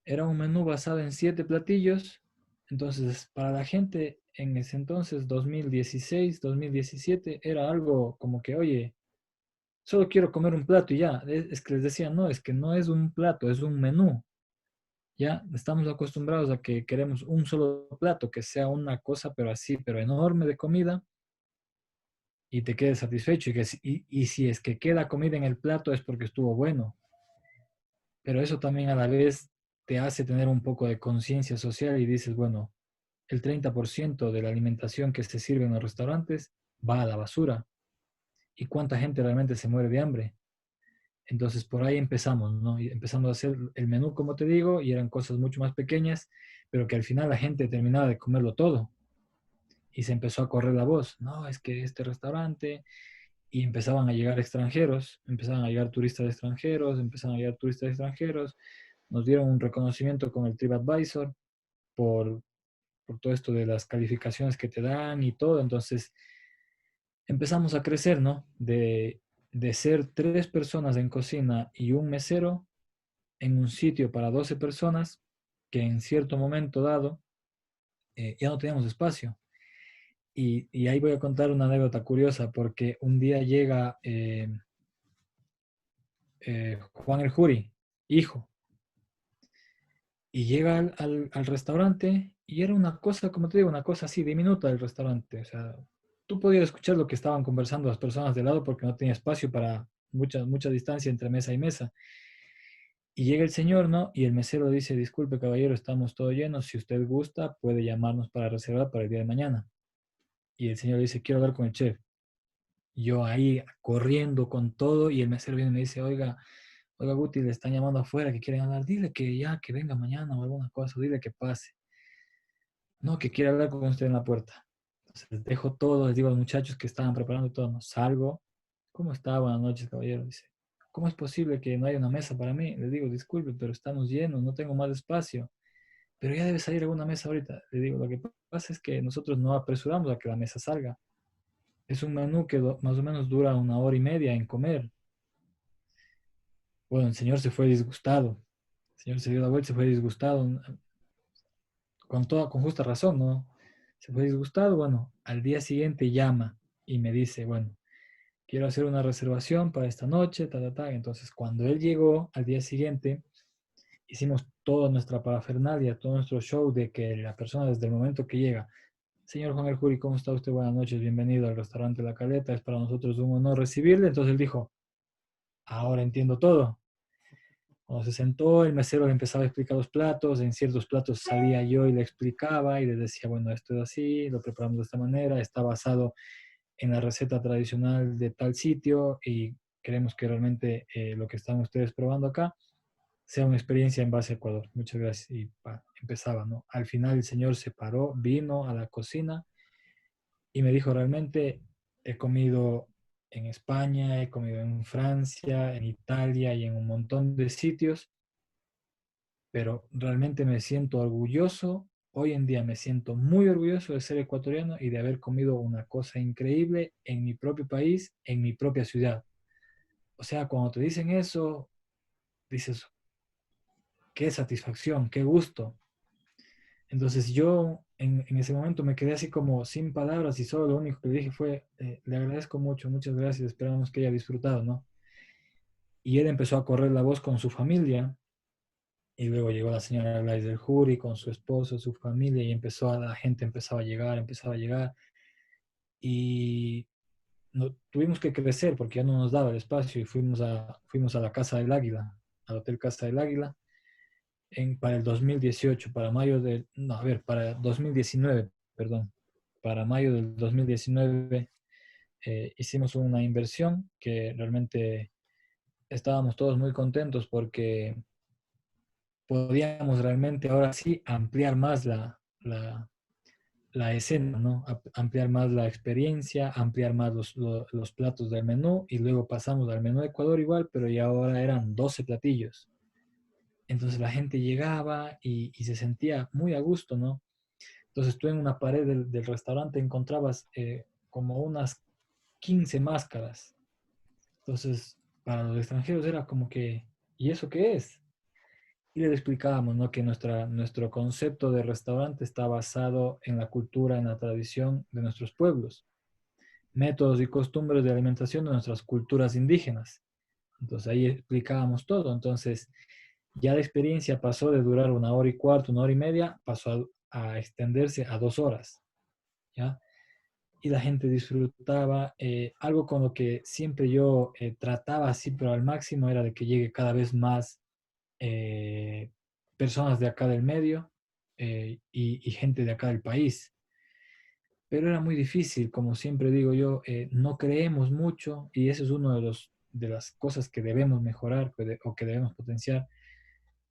Era un menú basado en 7 platillos. Entonces, para la gente en ese entonces, 2016, 2017, era algo como que, oye, solo quiero comer un plato y ya. Es que les decía, no, es que no es un plato, es un menú. Ya estamos acostumbrados a que queremos un solo plato, que sea una cosa, pero así, pero enorme de comida y te quedes satisfecho y si es que queda comida en el plato es porque estuvo bueno, pero eso también a la vez te hace tener un poco de conciencia social y dices, bueno, el 30% de la alimentación que se sirve en los restaurantes va a la basura. ¿Y cuánta gente realmente se muere de hambre? Entonces por ahí empezamos, ¿no? Y empezamos a hacer el menú, como te digo, y eran cosas mucho más pequeñas, pero que al final la gente terminaba de comerlo todo. y se empezó a correr la voz. No, es que este restaurante, y empezaban a llegar extranjeros, empezaban a llegar turistas extranjeros, empezaban a llegar turistas extranjeros, nos dieron un reconocimiento con el TripAdvisor por, por todo esto de las calificaciones que te dan y todo, entonces empezamos a crecer, ¿no? De ser 3 personas en cocina y un mesero en un sitio para 12 personas, que en cierto momento dado ya no teníamos espacio. Y ahí voy a contar una anécdota curiosa, porque un día llega Juan el Juri, hijo, y llega al restaurante y era una cosa, como te digo, una cosa así diminuta del restaurante. O sea, tú podías escuchar lo que estaban conversando las personas de lado porque no tenía espacio para mucha distancia entre mesa y mesa. Y llega el señor, ¿no? Y el mesero dice, disculpe caballero, estamos todos llenos, si usted gusta puede llamarnos para reservar para el día de mañana. Y el señor dice, quiero hablar con el chef. Yo ahí corriendo con todo y el mesero viene y me dice, oiga Guti, le están llamando afuera que quieren hablar, dile que ya, que venga mañana o alguna cosa, dile que pase. No, que quiere hablar con usted en la puerta. Entonces les dejo todo, les digo a los muchachos que estaban preparando todo, no, salgo. ¿Cómo está? Buenas noches, caballero. Dice, ¿cómo es posible que no haya una mesa para mí? Le digo, disculpe, pero estamos llenos, no tengo más espacio. Pero ya debe salir alguna mesa ahorita. Le digo, lo que pasa es que nosotros no apresuramos a que la mesa salga. Es un menú que más o menos dura 1 hora y media en comer. Bueno, el señor se fue disgustado. El señor se dio la vuelta, se fue disgustado, con justa razón, ¿no? Se fue disgustado. Bueno, al día siguiente llama y me dice, bueno, quiero hacer una reservación para esta noche, ta, ta, ta. Entonces, cuando él llegó al día siguiente, hicimos toda nuestra parafernalia, todo nuestro show de que la persona desde el momento que llega, señor Juan El Juri, ¿cómo está usted? Buenas noches, bienvenido al restaurante La Caleta, es para nosotros un honor recibirle. Entonces él dijo, ahora entiendo todo. Cuando se sentó, el mesero le empezaba a explicar los platos, en ciertos platos salía yo y le explicaba y le decía, bueno, esto es así, lo preparamos de esta manera, está basado en la receta tradicional de tal sitio y queremos que realmente lo que están ustedes probando acá sea una experiencia en base a Ecuador. Muchas gracias. Y empezaba, ¿no? Al final el señor se paró, vino a la cocina y me dijo, realmente he comido en España, he comido en Francia, en Italia y en un montón de sitios, pero realmente me siento orgulloso. Hoy en día me siento muy orgulloso de ser ecuatoriano y de haber comido una cosa increíble en mi propio país, en mi propia ciudad. O sea, cuando te dicen eso, dices, qué satisfacción, qué gusto. Entonces yo en ese momento me quedé así como sin palabras y solo lo único que le dije fue, le agradezco mucho, muchas gracias, esperamos que haya disfrutado, ¿no? Y él empezó a correr la voz con su familia y luego llegó la señora Gladys del Jury con su esposo, su familia y la gente empezaba a llegar y no, tuvimos que crecer porque ya no nos daba el espacio y fuimos a la Casa del Águila, al Hotel Casa del Águila para el 2018, para mayo del, no, a ver, para 2019, perdón, para mayo del 2019 hicimos una inversión que realmente estábamos todos muy contentos porque podíamos realmente ahora sí ampliar más la escena, ¿no? Ampliar más la experiencia, ampliar más los platos del menú y luego pasamos al menú de Ecuador igual, pero ya ahora eran 12 platillos. Entonces la gente llegaba y se sentía muy a gusto, ¿no? Entonces tú en una pared del restaurante encontrabas como unas 15 máscaras. Entonces para los extranjeros era como que, ¿y eso qué es? Y les explicábamos, ¿no? Que nuestro concepto de restaurante está basado en la cultura, en la tradición de nuestros pueblos, métodos y costumbres de alimentación de nuestras culturas indígenas. Entonces ahí explicábamos todo. Entonces ya la experiencia pasó de durar 1 hora y cuarto, 1 hora y media, pasó a extenderse a 2 horas, ¿ya? Y la gente disfrutaba. Algo con lo que siempre yo trataba así, pero al máximo, era de que llegue cada vez más eh, personas de acá del medio y gente de acá del país. Pero era muy difícil, como siempre digo yo, no creemos mucho y eso es uno de las cosas que debemos mejorar o que debemos potenciar,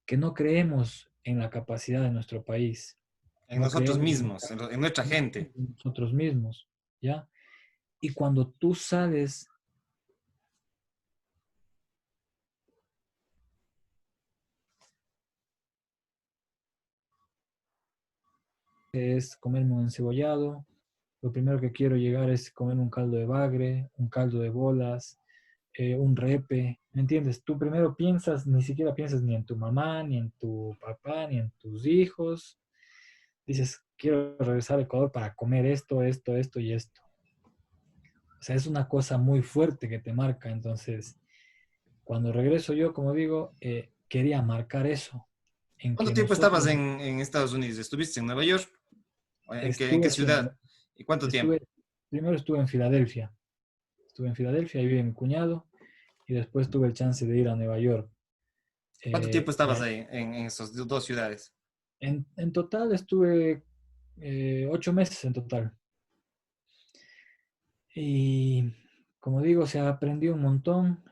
que no creemos en la capacidad de nuestro país. En no nosotros creemos mismos, en nuestra gente. en nosotros mismos, ¿ya? Y cuando tú sales, es comerme un encebollado, lo primero que quiero llegar es comer un caldo de bagre, un caldo de bolas, un repe, ¿me entiendes? Tú primero piensas, ni siquiera piensas ni en tu mamá, ni en tu papá, ni en tus hijos. Dices, quiero regresar a Ecuador para comer esto, esto, esto y esto. O sea, es una cosa muy fuerte que te marca. Entonces, cuando regreso yo, como digo, quería marcar eso, en ¿Cuánto que tiempo estabas nosotros en Estados Unidos? ¿Estuviste en Nueva York? En qué estuve, ciudad? ¿Y cuánto tiempo? estuve, primero estuve en Filadelfia. Estuve en Filadelfia, ahí vive mi cuñado, y después tuve el chance de ir a Nueva York. ¿Cuánto tiempo Y estabas ahí en esas dos ciudades? en total estuve 8 meses en total. Y como digo, se aprendió un montón,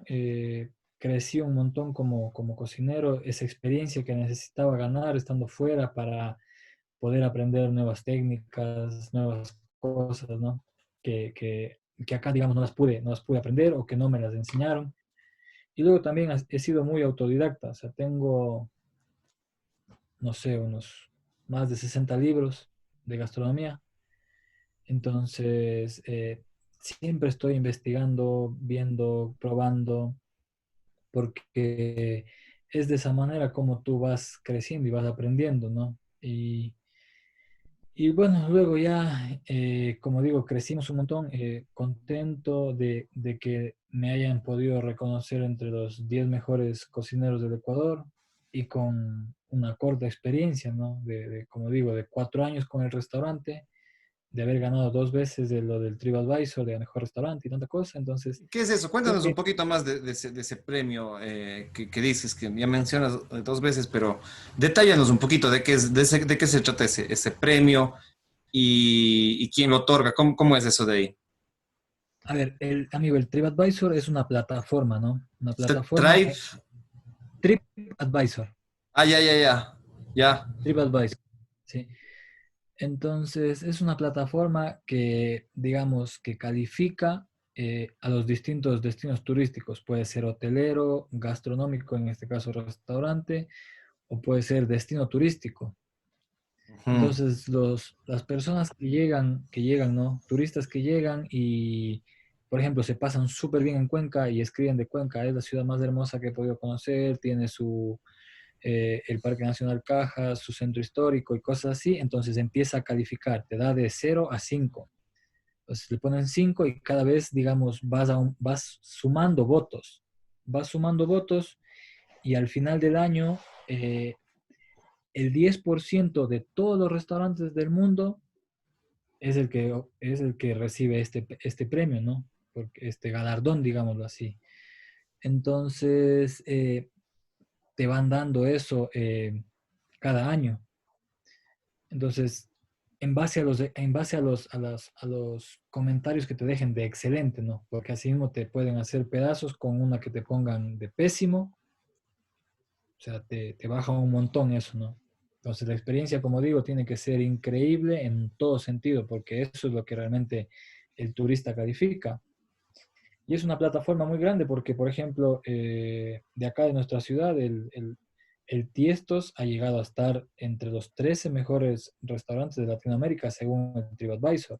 crecí un montón como cocinero, esa experiencia que necesitaba ganar estando fuera para poder aprender nuevas técnicas, nuevas cosas, ¿no? Que acá, digamos, no las pude aprender o que no me las enseñaron. Y luego también he sido muy autodidacta, o sea, tengo, no sé, unos más de 60 libros de gastronomía. Entonces, siempre estoy investigando, viendo, probando, porque es de esa manera como tú vas creciendo y vas aprendiendo, ¿no? Y bueno, luego ya, como digo, crecimos un montón, contento de que me hayan podido reconocer entre los 10 mejores cocineros del Ecuador y con una corta experiencia, ¿no? Como digo, de 4 años con el restaurante, de haber ganado 2 veces de lo del TripAdvisor, de mejor restaurante y tanta cosa. Entonces, ¿Qué es eso? creo Cuéntanos un que, poquito más de ese premio que dices, que ya mencionas dos veces, pero detállanos un poquito de qué es, de qué se trata ese premio y quién lo otorga. ¿Cómo es eso de ahí? a ver, amigo, el TripAdvisor es una plataforma, ¿no? Una plataforma, Drive. TripAdvisor, Ah, ya, ya, ya. Ya. TripAdvisor, ¿sí? Entonces, es una plataforma que, digamos, que califica a los distintos destinos turísticos. Puede ser hotelero, gastronómico, en este caso restaurante, o puede ser destino turístico. Ujú. Entonces, las personas que llegan, ¿no? Turistas que llegan y, por ejemplo, se pasan súper bien en Cuenca y escriben de Cuenca, es la ciudad más hermosa que he podido conocer, tiene el Parque Nacional Cajas, su centro histórico y cosas así, entonces empieza a calificar, te da de 0 a 5. Entonces le ponen 5 y cada vez, digamos, vas sumando votos y al final del año el 10% de todos los restaurantes del mundo es el que recibe este premio, ¿no? Porque este galardón, digámoslo así. Entonces, te van dando eso cada año. Entonces, en base a los comentarios que te dejen de excelente, ¿no? Porque así mismo te pueden hacer pedazos con una que te pongan de pésimo, o sea, te baja un montón eso, ¿no? Entonces, la experiencia, como digo, tiene que ser increíble en todo sentido, porque eso es lo que realmente el turista califica. Y es una plataforma muy grande porque, por ejemplo, de acá de nuestra ciudad, el Tiestos ha llegado a estar entre los 13 mejores restaurantes de Latinoamérica según el TripAdvisor.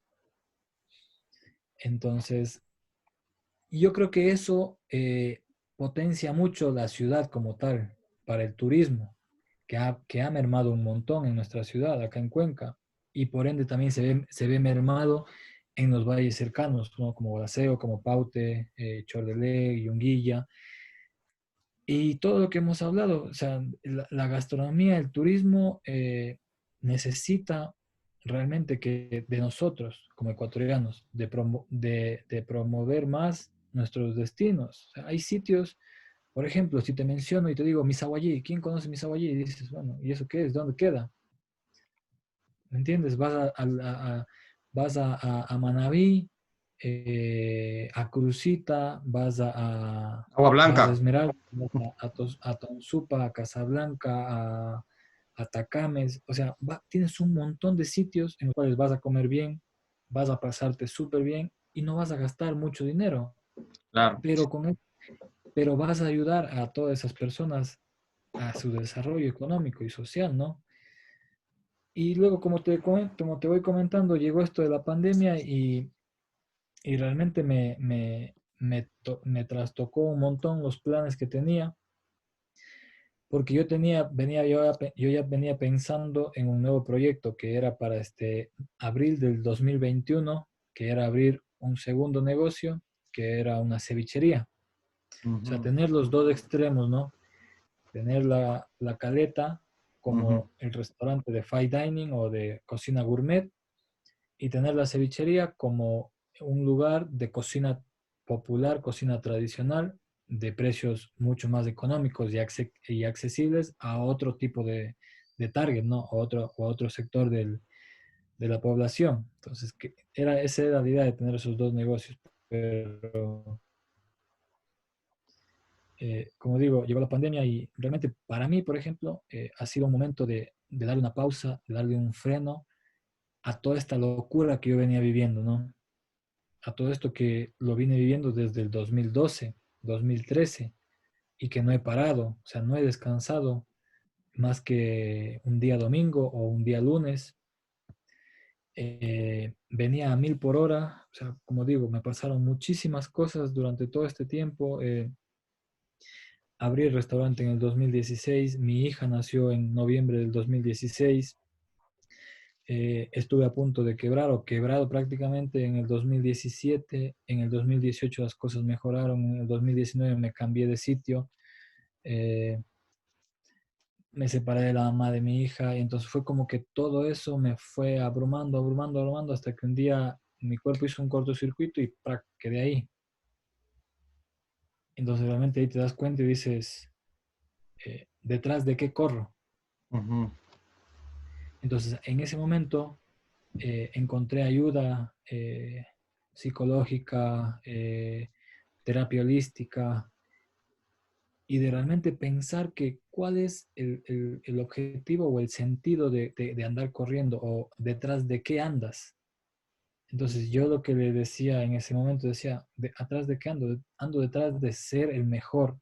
Entonces, yo creo que eso potencia mucho la ciudad como tal para el turismo, que ha mermado un montón en nuestra ciudad, acá en Cuenca, y por ende también se ve mermado en los valles cercanos, ¿no? Como Gualaceo, como Paute, Chordelé, Yunguilla, y todo lo que hemos hablado. O sea, la gastronomía, el turismo necesita realmente que de nosotros, como ecuatorianos, de promover más nuestros destinos. O sea, hay sitios, por ejemplo, si te menciono y te digo Misahuallí, ¿quién conoce Misahuallí? Y dices, bueno, ¿y eso qué es? ¿Dónde queda? ¿Me entiendes? Vas a Manabí, a Crucita, Agua vas a Blanca. Esmeralda, vas a Tonsupa, a Casablanca, atacames, o sea, tienes un montón de sitios en los cuales vas a comer bien, vas a pasarte súper bien y no vas a gastar mucho dinero, Claro. pero, pero vas a ayudar a todas esas personas a su desarrollo económico y social, ¿no? Y luego, como te voy comentando, llegó esto de la pandemia y realmente me trastocó un montón los planes que tenía, porque yo ya venía pensando en un nuevo proyecto que era para este abril del 2021, que era abrir un segundo negocio, que era una cevichería. O sea, Ujú, tener los dos extremos, ¿no? Tener la caleta ujú, como el restaurante de fine dining o de cocina gourmet y tener la cevichería como un lugar de cocina popular, cocina tradicional, de precios mucho más económicos y accesibles a otro tipo de target, ¿no? O a otro sector de la población. Entonces, esa era la idea de tener esos dos negocios. Pero, como digo, llegó la pandemia y realmente para mí, por ejemplo, ha sido un momento de darle una pausa, de darle un freno a toda esta locura que yo venía viviendo, ¿no? A todo esto que lo vine viviendo desde el 2012, 2013, y que no he parado, o sea, no he descansado más que un día domingo o un día lunes. Venía a 1000 por hora, o sea, como digo, me pasaron muchísimas cosas durante todo este tiempo. Abrí el restaurante en el 2016, mi hija nació en noviembre del 2016. Estuve a punto de quebrar o quebrado prácticamente en el 2017, en el 2018 las cosas mejoraron, en el 2019 me cambié de sitio, eh, me separé de la mamá de mi hija y entonces fue como que todo eso me fue abrumando, abrumando, abrumando hasta que un día mi cuerpo hizo un cortocircuito y ¡prac! Quedé ahí. Entonces realmente ahí te das cuenta y dices, ¿detrás de qué corro? ujú. Entonces en ese momento encontré ayuda psicológica, terapia holística y de realmente pensar que cuál es el objetivo o el sentido de andar corriendo o detrás de qué andas. Entonces yo lo que le decía en ese momento, decía, ¿atrás de qué ando? Ando detrás de ser el mejor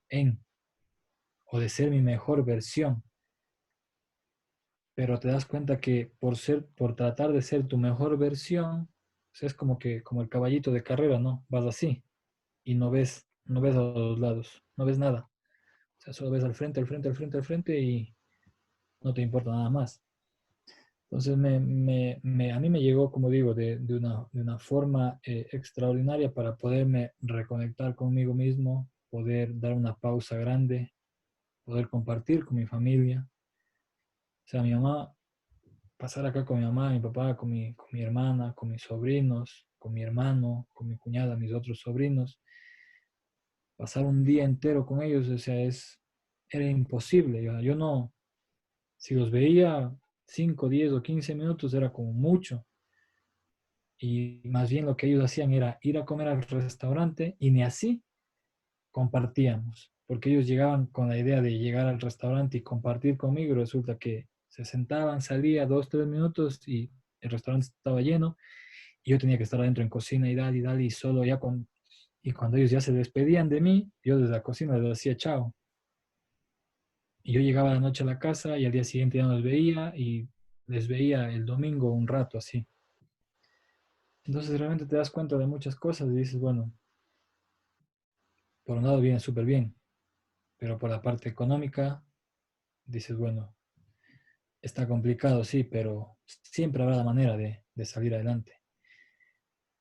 o de ser mi mejor versión. Pero te das cuenta que por tratar de ser tu mejor versión, pues es como que, como el caballito de carrera, ¿no? Vas así y no ves a los lados, no ves nada. O sea, solo ves al frente, al frente, al frente, al frente y no te importa nada más. Entonces a mí me llegó, como digo, de una forma extraordinaria para poderme reconectar conmigo mismo, poder dar una pausa grande, poder compartir con mi familia. O sea, mi mamá, pasar acá con mi mamá, mi papá, con mi hermana, con mis sobrinos, con mi hermano, con mi cuñada, mis otros sobrinos, pasar un día entero con ellos, o sea, era imposible. Yo no, si los veía 5, 10 o 15 minutos era como mucho. Y más bien lo que ellos hacían era ir a comer al restaurante y ni así compartíamos, porque ellos llegaban con la idea de llegar al restaurante y compartir conmigo y resulta que se sentaban, salía 2, 3 minutos y el restaurante estaba lleno y yo tenía que estar adentro en cocina y dale y solo ya y cuando ellos ya se despedían de mí, yo desde la cocina les decía chao. Y yo llegaba la noche a la casa y al día siguiente ya no los veía y les veía el domingo un rato así. Entonces realmente te das cuenta de muchas cosas y dices, bueno, por un lado viene súper bien, pero por la parte económica dices, bueno, está complicado, sí, pero siempre habrá la manera de salir adelante.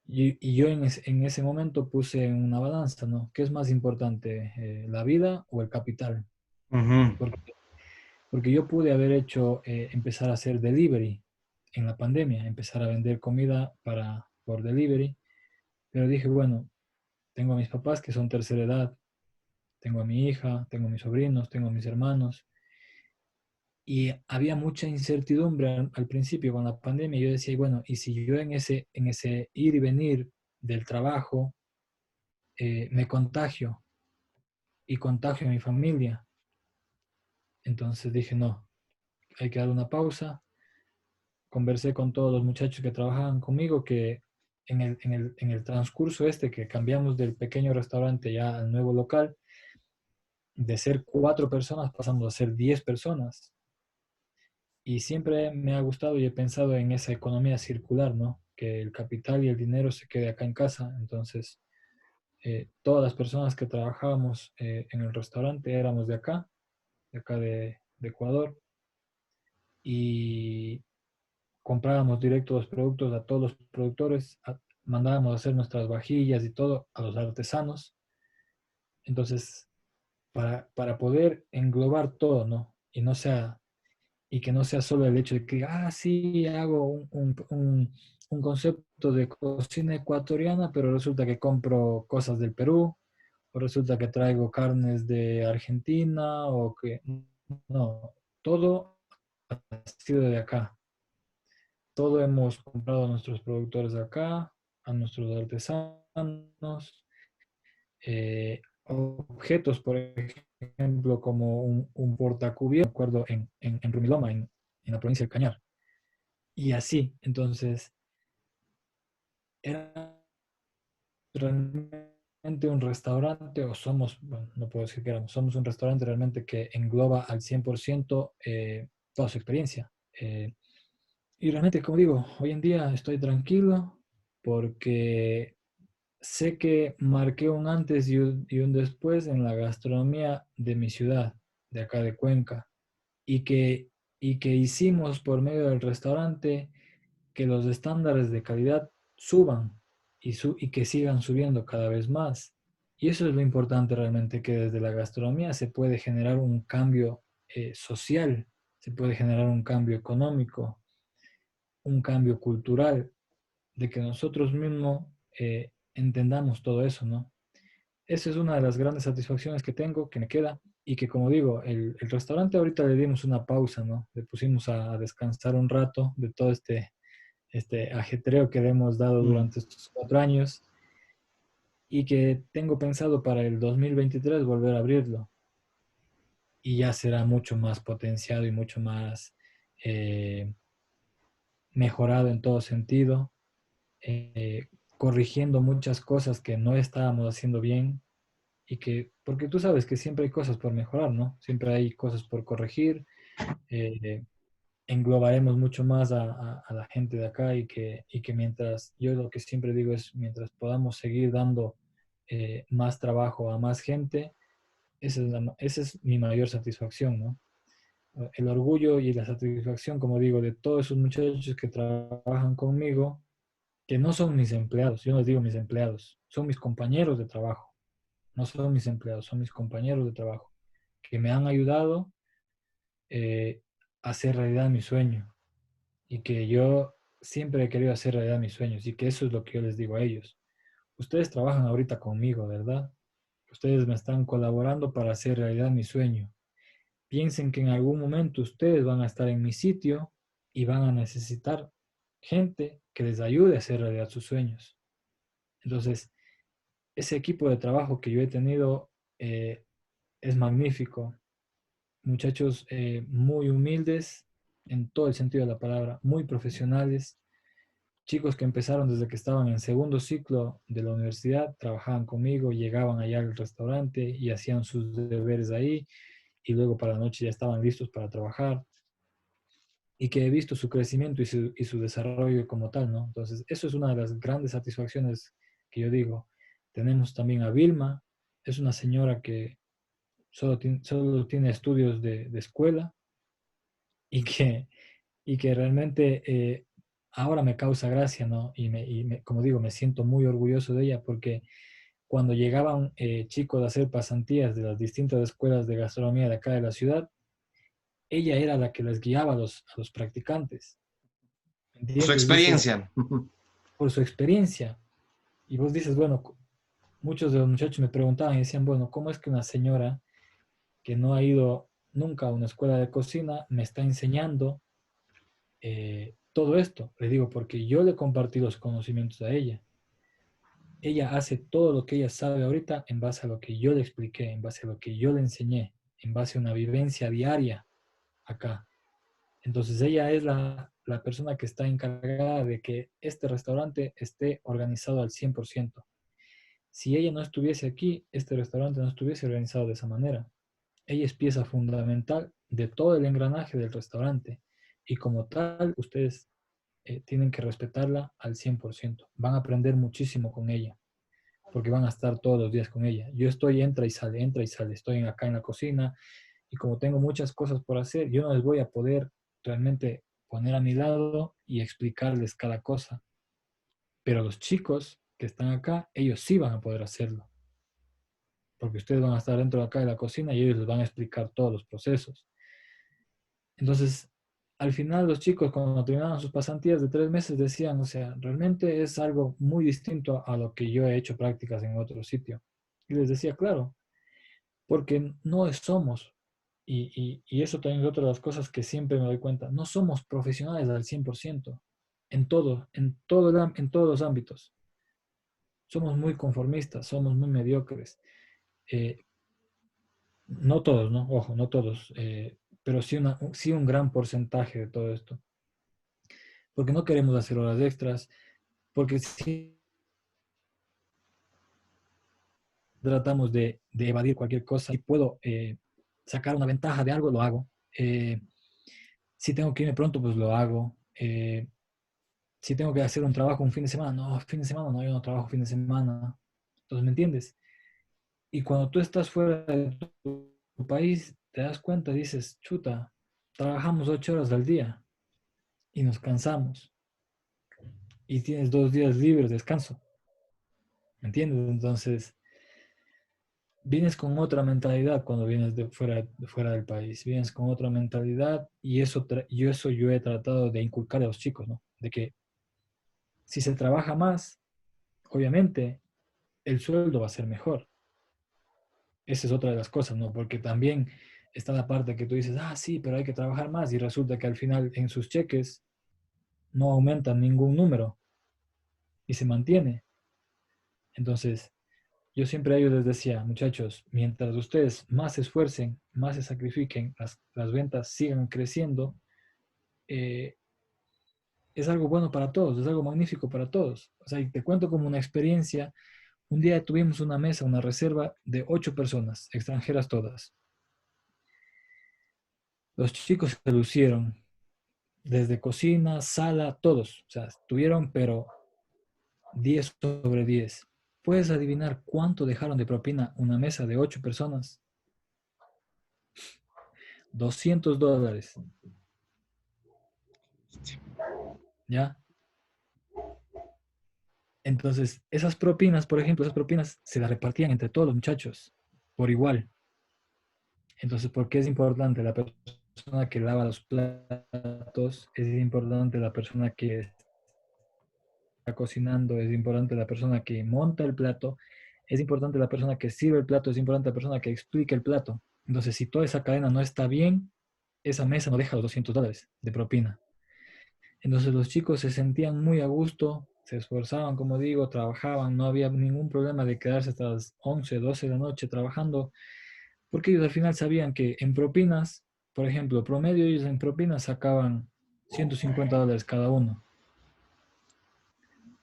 Y yo en ese momento puse en una balanza, ¿no? ¿Qué es más importante, la vida o el capital? Ujú. Porque, porque yo pude haber empezar a hacer delivery en la pandemia, empezar a vender comida por delivery, pero dije, bueno, tengo a mis papás que son tercera edad, tengo a mi hija, tengo a mis sobrinos, tengo a mis hermanos, y había mucha incertidumbre al principio con la pandemia. Yo decía, bueno, y si yo en ese ir y venir del trabajo me contagio y contagio a mi familia, entonces dije, no, hay que dar una pausa. Conversé con todos los muchachos que trabajaban conmigo que en el transcurso este que cambiamos del pequeño restaurante ya al nuevo local, de ser 4 personas pasamos a ser 10 personas. Y siempre me ha gustado y he pensado en esa economía circular, ¿no? Que el capital y el dinero se quede acá en casa. Entonces, todas las personas que trabajábamos en el restaurante éramos de acá de Ecuador, y comprábamos directo los productos a todos los productores, mandábamos a hacer nuestras vajillas y todo a los artesanos. Entonces, para poder englobar todo, ¿no? Y que no sea solo el hecho de que, sí, hago un concepto de cocina ecuatoriana, pero resulta que compro cosas del Perú, o resulta que traigo carnes de Argentina, o que no, todo ha sido de acá. Todo hemos comprado a nuestros productores de acá, a nuestros artesanos, objetos, por ejemplo, como un portacubiertos, me acuerdo, en Rumiloma, en la provincia del Cañar. Y así, entonces, era realmente un restaurante, o somos, bueno, no puedo decir que éramos, somos un restaurante realmente que engloba al 100% toda su experiencia. Y realmente, como digo, hoy en día estoy tranquilo porque sé que marqué un antes y un después en la gastronomía de mi ciudad, de acá de Cuenca, y que hicimos por medio del restaurante que los estándares de calidad suban y que sigan subiendo cada vez más. Y eso es lo importante realmente, que desde la gastronomía se puede generar un cambio social, se puede generar un cambio económico, un cambio cultural, de que nosotros mismos entendamos todo eso, ¿no? Esa es una de las grandes satisfacciones que tengo, que me queda, y que, como digo, el restaurante ahorita le dimos una pausa, ¿no? Le pusimos a descansar un rato de todo este ajetreo que le hemos dado Mm. durante estos 4 años, y que tengo pensado para el 2023 volver a abrirlo, y ya será mucho más potenciado y mucho más eh, mejorado en todo sentido, eh, corrigiendo muchas cosas que no estábamos haciendo bien, y que, porque tú sabes que siempre hay cosas por mejorar, ¿no? Siempre hay cosas por corregir. eh, Englobaremos mucho más a la gente de acá, y que mientras, yo lo que siempre digo es, mientras podamos seguir dando más trabajo a más gente, esa es mi mayor satisfacción, ¿no? El orgullo y la satisfacción, como digo, de todos esos muchachos que trabajan conmigo, que no son mis empleados, yo no les digo mis empleados, son mis compañeros de trabajo, no son mis empleados, son mis compañeros de trabajo, que me han ayudado a hacer realidad mi sueño, y que yo siempre he querido hacer realidad mis sueños, y que eso es lo que yo les digo a ellos. Ustedes trabajan ahorita conmigo, ¿verdad? Ustedes me están colaborando para hacer realidad mi sueño. Piensen que en algún momento ustedes van a estar en mi sitio y van a necesitar gente que les ayude a hacer realidad sus sueños. Entonces, ese equipo de trabajo que yo he tenido es magnífico. Muchachos muy humildes en todo el sentido de la palabra, muy profesionales, chicos que empezaron desde que estaban en segundo ciclo de la universidad, trabajaban conmigo, llegaban allá al restaurante y hacían sus deberes ahí, y luego para la noche ya estaban listos para trabajar, y que he visto su crecimiento y su desarrollo como tal, ¿no? Entonces, eso es una de las grandes satisfacciones que yo digo. Tenemos también a Vilma, es una señora que solo tiene estudios de escuela, y que realmente ahora me causa gracia, ¿no? Como digo, me siento muy orgulloso de ella, porque cuando llegaban chicos a hacer pasantías de las distintas escuelas de gastronomía de acá de la ciudad, ella era la que les guiaba a los practicantes, ¿me Su entiendes? Dice, experiencia. por su experiencia. Y vos dices, bueno, muchos de los muchachos me preguntaban y decían, bueno, ¿cómo es que una señora que no ha ido nunca a una escuela de cocina me está enseñando todo esto? Le digo, porque yo le compartí los conocimientos a ella. Ella hace todo lo que ella sabe ahorita en base a lo que yo le expliqué, en base a lo que yo le enseñé, en base a una vivencia diaria acá. Entonces ella es la persona que está encargada de que este restaurante esté organizado al 100%. Si ella no estuviese aquí, este restaurante no estuviese organizado de esa manera. Ella es pieza fundamental de todo el engranaje del restaurante y como tal, ustedes tienen que respetarla al 100%. Van a aprender muchísimo con ella porque van a estar todos los días con ella. Yo estoy, entra y sale. Estoy acá en la cocina y como tengo muchas cosas por hacer, yo no les voy a poder realmente poner a mi lado y explicarles cada cosa. Pero los chicos que están acá, ellos sí van a poder hacerlo, porque ustedes van a estar dentro de acá de la cocina y ellos les van a explicar todos los procesos. Entonces, al final los chicos cuando terminaban sus pasantías de 3 meses decían, o sea, realmente es algo muy distinto a lo que yo he hecho prácticas en otro sitio. Y les decía, claro, porque no somos, y eso también es otra de las cosas que siempre me doy cuenta, no somos profesionales al 100% en todos los ámbitos. Somos muy conformistas, somos muy mediocres. Eh, no todos, ¿no? Ojo, no todos, pero sí, sí un gran porcentaje de todo esto. Porque no queremos hacer horas extras, porque si tratamos de evadir cualquier cosa y puedo sacar una ventaja de algo, lo hago. Si tengo que irme pronto, pues lo hago. Si tengo que hacer un trabajo un fin de semana, no, fin de semana no, yo no trabajo fin de semana. Entonces, ¿me entiendes? Y cuando tú estás fuera de tu país, te das cuenta, dices, chuta, trabajamos 8 horas al día y nos cansamos y tienes 2 días libres de descanso. ¿Me entiendes? Entonces, vienes con otra mentalidad cuando vienes de fuera del país, vienes con otra mentalidad y eso yo he tratado de inculcar a los chicos, ¿no? De que si se trabaja más, obviamente el sueldo va a ser mejor. Esa es otra de las cosas, ¿no? Porque también está la parte que tú dices, ah, sí, pero hay que trabajar más y resulta que al final en sus cheques no aumentan ningún número y se mantiene. Entonces, yo siempre a ellos les decía, muchachos, mientras ustedes más se esfuercen, más se sacrifiquen, las ventas sigan creciendo, eh, es algo bueno para todos, es algo magnífico para todos. O sea, y te cuento como una experiencia. Un día tuvimos una mesa, una reserva de 8 personas, extranjeras todas. Los chicos se lucieron, desde cocina, sala, todos. O sea, estuvieron, pero 10 sobre 10. ¿Puedes adivinar cuánto dejaron de propina una mesa de 8 personas? $200. ¿Ya? Entonces, esas propinas, por ejemplo, esas propinas se las repartían entre todos los muchachos por igual. Entonces, ¿por qué es importante la persona que lava los platos? Es importante la persona que está cocinando, es importante la persona que monta el plato, es importante la persona que sirve el plato, es importante la persona que explica el plato. Entonces, si toda esa cadena no está bien, esa mesa no deja los $200 de propina. Entonces los chicos se sentían muy a gusto, se esforzaban, como digo, trabajaban, no había ningún problema de quedarse hasta las 11, 12 de la noche trabajando, porque ellos al final sabían que en propinas, por ejemplo, promedio ellos en propinas sacaban $150 cada uno.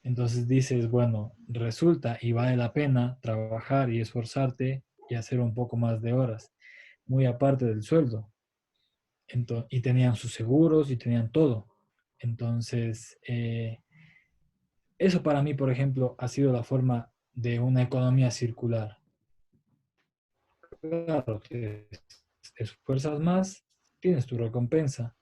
Entonces dices, bueno, resulta y vale la pena trabajar y esforzarte y hacer un poco más de horas, muy aparte del sueldo. Y tenían sus seguros y tenían todo. Entonces, eso para mí, por ejemplo, ha sido la forma de una economía circular. Claro, te esfuerzas más, tienes tu recompensa,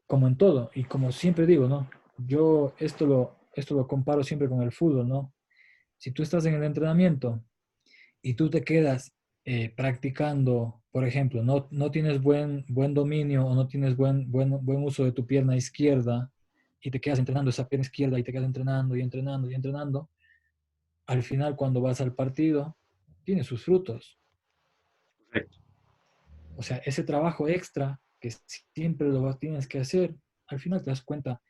como en todo. Y como siempre digo, ¿no? Yo esto lo comparo siempre con el fútbol, ¿no? Si tú estás en el entrenamiento y tú te quedas practicando, por ejemplo, no tienes buen dominio o no tienes buen uso de tu pierna izquierda y te quedas entrenando esa pierna izquierda y te quedas entrenando y entrenando y entrenando, al final cuando vas al partido, tiene sus frutos. Correcto. O sea, ese trabajo extra que siempre tienes que hacer, al final te das cuenta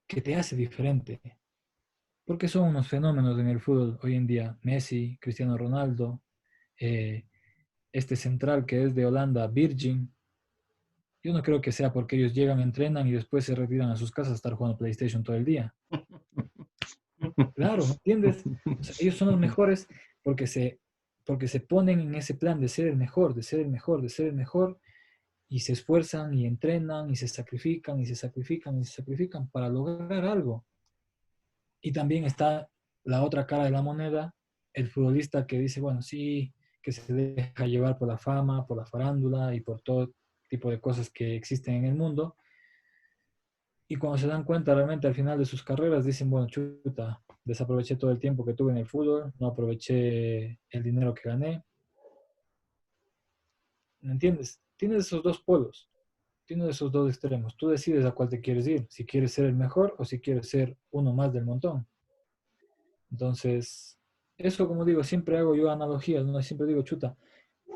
que te hace diferente. Porque son unos fenómenos en el fútbol hoy en día. Messi, Cristiano Ronaldo, este central que es de Holanda, Virgin, Yo no creo que sea porque ellos llegan, entrenan y después se retiran a sus casas a estar jugando PlayStation todo el día. Claro, ¿me entiendes? O sea, ellos son los mejores porque se ponen en ese plan de ser el mejor, de ser el mejor, de ser el mejor, y se esfuerzan y entrenan y se sacrifican y se sacrifican y se sacrifican para lograr algo. Y también está la otra cara de la moneda, el futbolista que dice, bueno, sí, que se deja llevar por la fama, por la farándula y por todo tipo de cosas que existen en el mundo. Y cuando se dan cuenta realmente al final de sus carreras, dicen, bueno, chuta, desaproveché todo el tiempo que tuve en el fútbol, no aproveché el dinero que gané. ¿Me entiendes? Tienes esos dos polos, tienes esos dos extremos. Tú decides a cuál te quieres ir, si quieres ser el mejor o si quieres ser uno más del montón. Entonces, eso como digo, siempre hago yo analogías, ¿no? Siempre digo, chuta,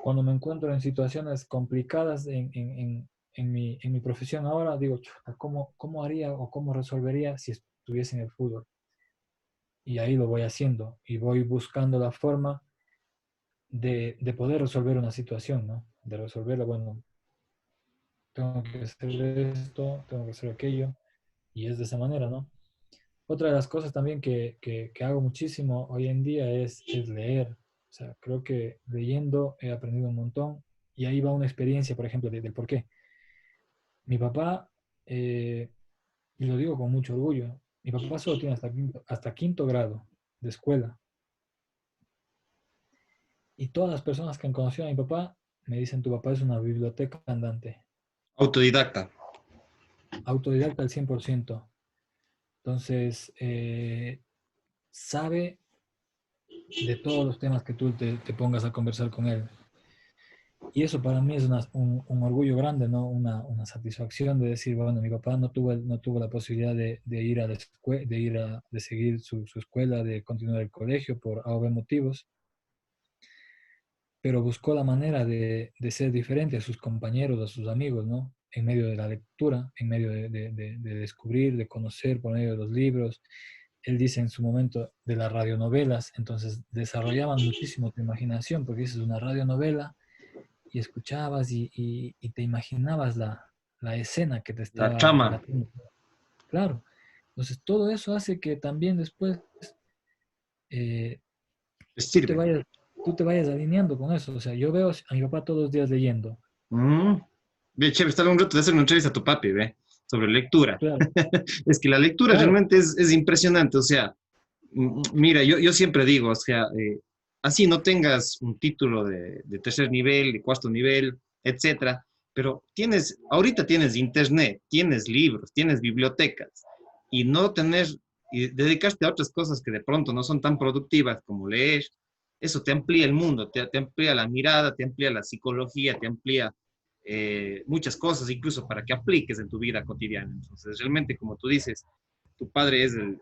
cuando me encuentro en situaciones complicadas en mi profesión ahora, digo, chuta, ¿cómo haría o cómo resolvería si estuviese en el fútbol? Y ahí lo voy haciendo y voy buscando la forma de poder resolver una situación, ¿no? De resolverla, bueno, tengo que hacer esto, tengo que hacer aquello, y es de esa manera, ¿no? Otra de las cosas también que hago muchísimo hoy en día es leer. O sea, creo que leyendo he aprendido un montón y ahí va una experiencia, por ejemplo, del por qué. Mi papá, y lo digo con mucho orgullo, mi papá solo tiene hasta quinto grado de escuela. Y todas las personas que han conocido a mi papá me dicen, tu papá es una biblioteca andante, Autodidacta. autodidacta al 100%. Entonces, sabe de todos los temas que tú te pongas a conversar con él. Y eso para mí es un orgullo grande, ¿no? Una satisfacción de decir, bueno, mi papá no tuvo la posibilidad de ir a la de seguir su escuela, de continuar el colegio por A o B motivos, pero buscó la manera de ser diferente a sus compañeros, a sus amigos, ¿no? En medio de la lectura, en medio de descubrir, de conocer por medio de los libros. Él dice en su momento de las radionovelas, entonces desarrollaban muchísimo tu imaginación, porque dices una radionovela y escuchabas y te imaginabas la escena que te La estaba trama. relatando. Claro. Entonces todo eso hace que también después eh, Les tú te sirve. vayas, tú te vayas alineando con eso. O sea, yo veo a mi papá todos los días leyendo. Mm. Ve, chévere, está un rato de hacer una entrevista a tu papi, ve, sobre lectura. Claro, Es que la lectura claro, realmente es impresionante, o sea, mira, yo siempre digo, o sea, así no tengas un título de tercer nivel, de cuarto nivel, etcétera, pero ahorita tienes internet, tienes libros, tienes bibliotecas, y no tener, y dedicarte a otras cosas que de pronto no son tan productivas como leer, eso te amplía el mundo, te amplía la mirada, te amplía la psicología, te amplía muchas cosas, incluso para que apliques en tu vida cotidiana. Entonces, realmente, como tú dices, tu padre es el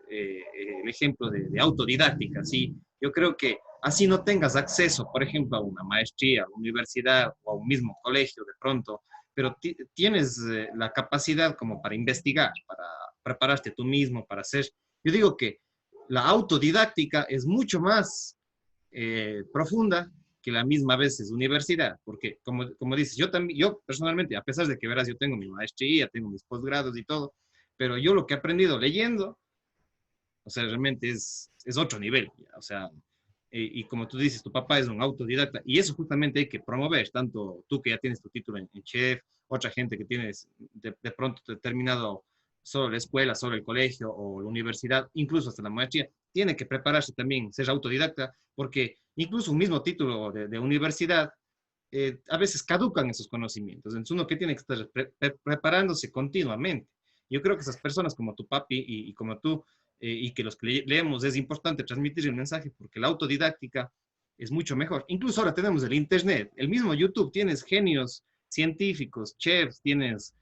ejemplo de autodidáctica, ¿sí? Yo creo que así no tengas acceso, por ejemplo, a una maestría, a una universidad o a un mismo colegio de pronto, pero tienes la capacidad como para investigar, para prepararte tú mismo, para hacer. Yo digo que la autodidáctica es mucho más profunda que la misma vez es universidad, porque como dices, yo también, yo personalmente, a pesar de que verás, yo tengo mi maestría, tengo mis posgrados y todo, pero yo lo que he aprendido leyendo, o sea, realmente es otro nivel, ¿ya? O sea, y como tú dices, tu papá es un autodidacta y eso justamente hay que promover, tanto tú que ya tienes tu título en chef, otra gente que tienes de pronto terminado solo la escuela, solo el colegio o la universidad, incluso hasta la maestría, tiene que prepararse también, ser autodidacta, porque incluso un mismo título de universidad, a veces caducan esos conocimientos. Entonces uno que tiene que estar preparándose continuamente. Yo creo que esas personas como tu papi y como tú, y que los que leemos, es importante transmitir el mensaje porque la autodidáctica es mucho mejor. Incluso ahora tenemos el Internet, el mismo YouTube, tienes genios científicos, chefs, tienes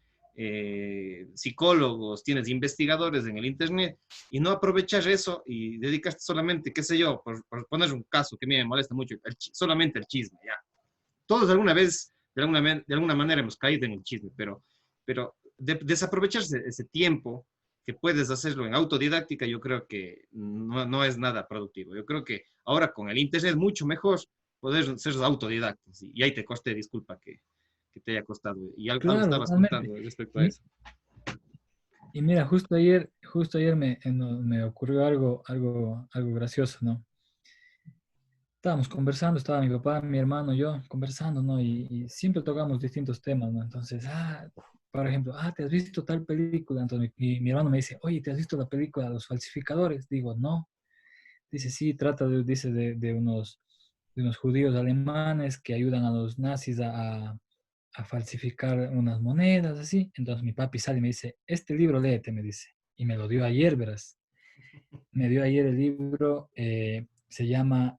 psicólogos, tienes investigadores en el Internet, y no aprovechar eso y dedicaste solamente, qué sé yo, por poner un caso que a mí me molesta mucho, solamente el chisme, ya. Todos alguna vez, de alguna manera hemos caído en el chisme, pero desaprovecharse ese tiempo que puedes hacerlo en autodidáctica, yo creo que no es nada productivo. Yo creo que ahora con el Internet es mucho mejor poder ser autodidactas. Y ahí te costé, disculpa, que que te haya costado. Y algo Claro, estabas totalmente. contando respecto a Y, eso. y mira, justo ayer me ocurrió algo gracioso, ¿no? Estábamos conversando, estaba mi papá, mi hermano, yo conversando, ¿no? Y siempre tocamos distintos temas, ¿no? Entonces, por ejemplo, ¿te has visto tal película? Entonces mi hermano me dice, oye, ¿te has visto la película Los Falsificadores? Digo, no. Dice, sí, trata dice, de unos judíos alemanes que ayudan a los nazis a falsificar unas monedas, así. Entonces mi papi sale y me dice, este libro léete, me dice. Y me lo dio ayer, verás. Me dio ayer el libro, se llama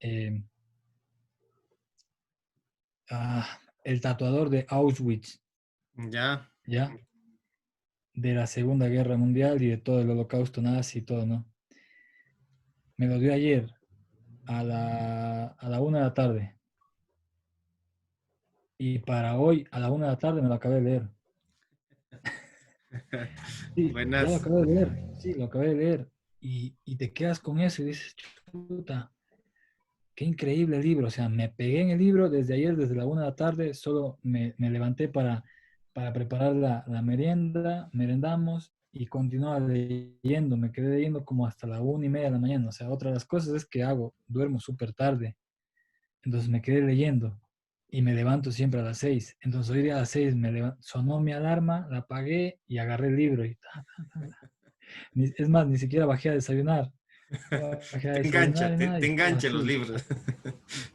El tatuador de Auschwitz, Ya, ¿ya? De la Segunda Guerra Mundial y de todo el holocausto nazi y todo, ¿no? Me lo dio ayer a la 1 de la tarde. Y para hoy, a la 1 de la tarde, me lo acabé de leer. Sí, ya lo buenas. acabé de leer. Sí, lo acabé de leer. Y te quedas con eso y dices, chuta, qué increíble libro. O sea, me pegué en el libro desde ayer, desde la 1 de la tarde, solo me levanté para preparar la merienda, merendamos y continuaba leyendo. Me quedé leyendo como hasta la 1:30 de la mañana. O sea, otra de las cosas es que hago, duermo súper tarde. Entonces me quedé leyendo y me levanto siempre a las 6. Entonces hoy día a las 6 sonó mi alarma, la apagué y agarré el libro. Y es más, ni siquiera bajé a desayunar. No bajé a Te desayunar engancha, y nada, y te estaba engancha los así. libros.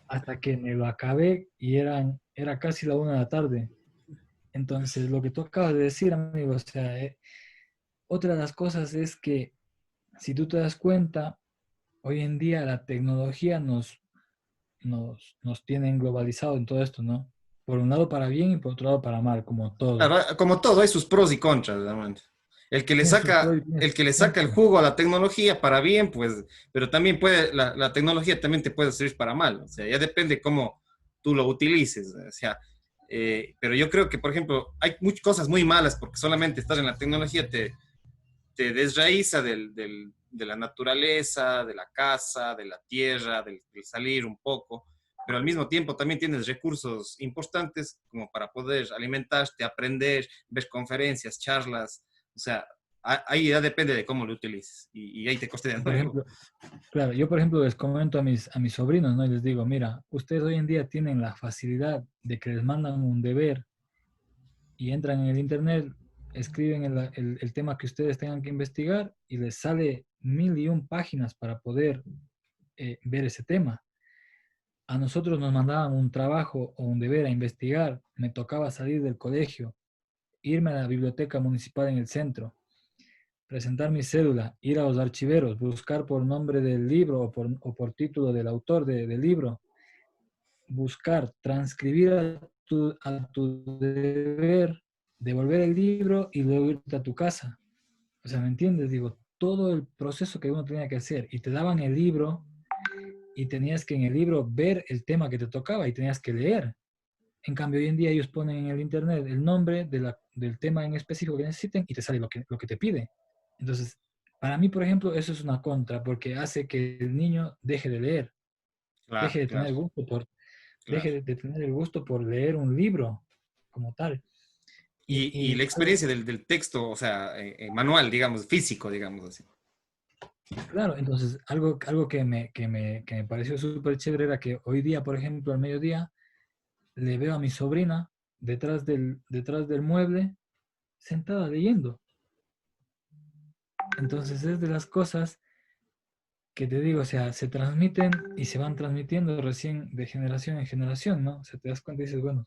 Hasta que me lo acabé y era casi la 1 de la tarde. Entonces, lo que tú acabas de decir, amigo, o sea, otra de las cosas es que si tú te das cuenta, hoy en día la tecnología nos tienen globalizado en todo esto, ¿no? Por un lado para bien y por otro lado para mal, como todo. Claro, como todo, hay sus pros y contras, realmente. Tiene sus pros y tiene El sus que le saca el contras. jugo a la tecnología para bien, pues, pero también puede, la tecnología también te puede servir para mal. O sea, ya depende cómo tú lo utilices. O sea, pero yo creo que, por ejemplo, hay muchas cosas muy malas porque solamente estar en la tecnología te desraíza de la naturaleza, de la casa, de la tierra, del salir un poco, pero al mismo tiempo también tienes recursos importantes como para poder alimentarte, aprender, ver conferencias, charlas, o sea, ahí ya depende de cómo lo utilices y ahí te coste de Por nuevo. ejemplo, claro, yo por ejemplo les comento a mis sobrinos, ¿no? Y les digo, mira, ustedes hoy en día tienen la facilidad de que les mandan un deber y entran en el internet, escriben el tema que ustedes tengan que investigar y les sale 1001 páginas para poder ver ese tema. A nosotros nos mandaban un trabajo o un deber a investigar, me tocaba salir del colegio, irme a la biblioteca municipal en el centro, presentar mi cédula, ir a los archiveros, buscar por nombre del libro o por título del autor del libro, buscar, transcribir a tu deber, devolver el libro y luego irte a tu casa. O sea, ¿me entiendes? Digo, todo el proceso que uno tenía que hacer y te daban el libro y tenías que en el libro ver el tema que te tocaba y tenías que leer. En cambio, hoy en día ellos ponen en el internet el nombre del tema en específico que necesiten y te sale lo que te pide. Entonces, para mí, por ejemplo, eso es una contra porque hace que el niño deje de leer, Claro, deje de claro, tener gusto por, claro. deje de tener el gusto por leer un libro como tal. Y, Y la y experiencia del texto, o sea, manual, digamos, físico, digamos así. claro, entonces algo que me pareció súper chévere era que hoy día, por ejemplo, al mediodía, le veo a mi sobrina detrás del mueble sentada leyendo. Entonces es de las cosas que te digo, o sea, se transmiten y se van transmitiendo recién de generación en generación, ¿no? O sea, te das cuenta y dices, bueno,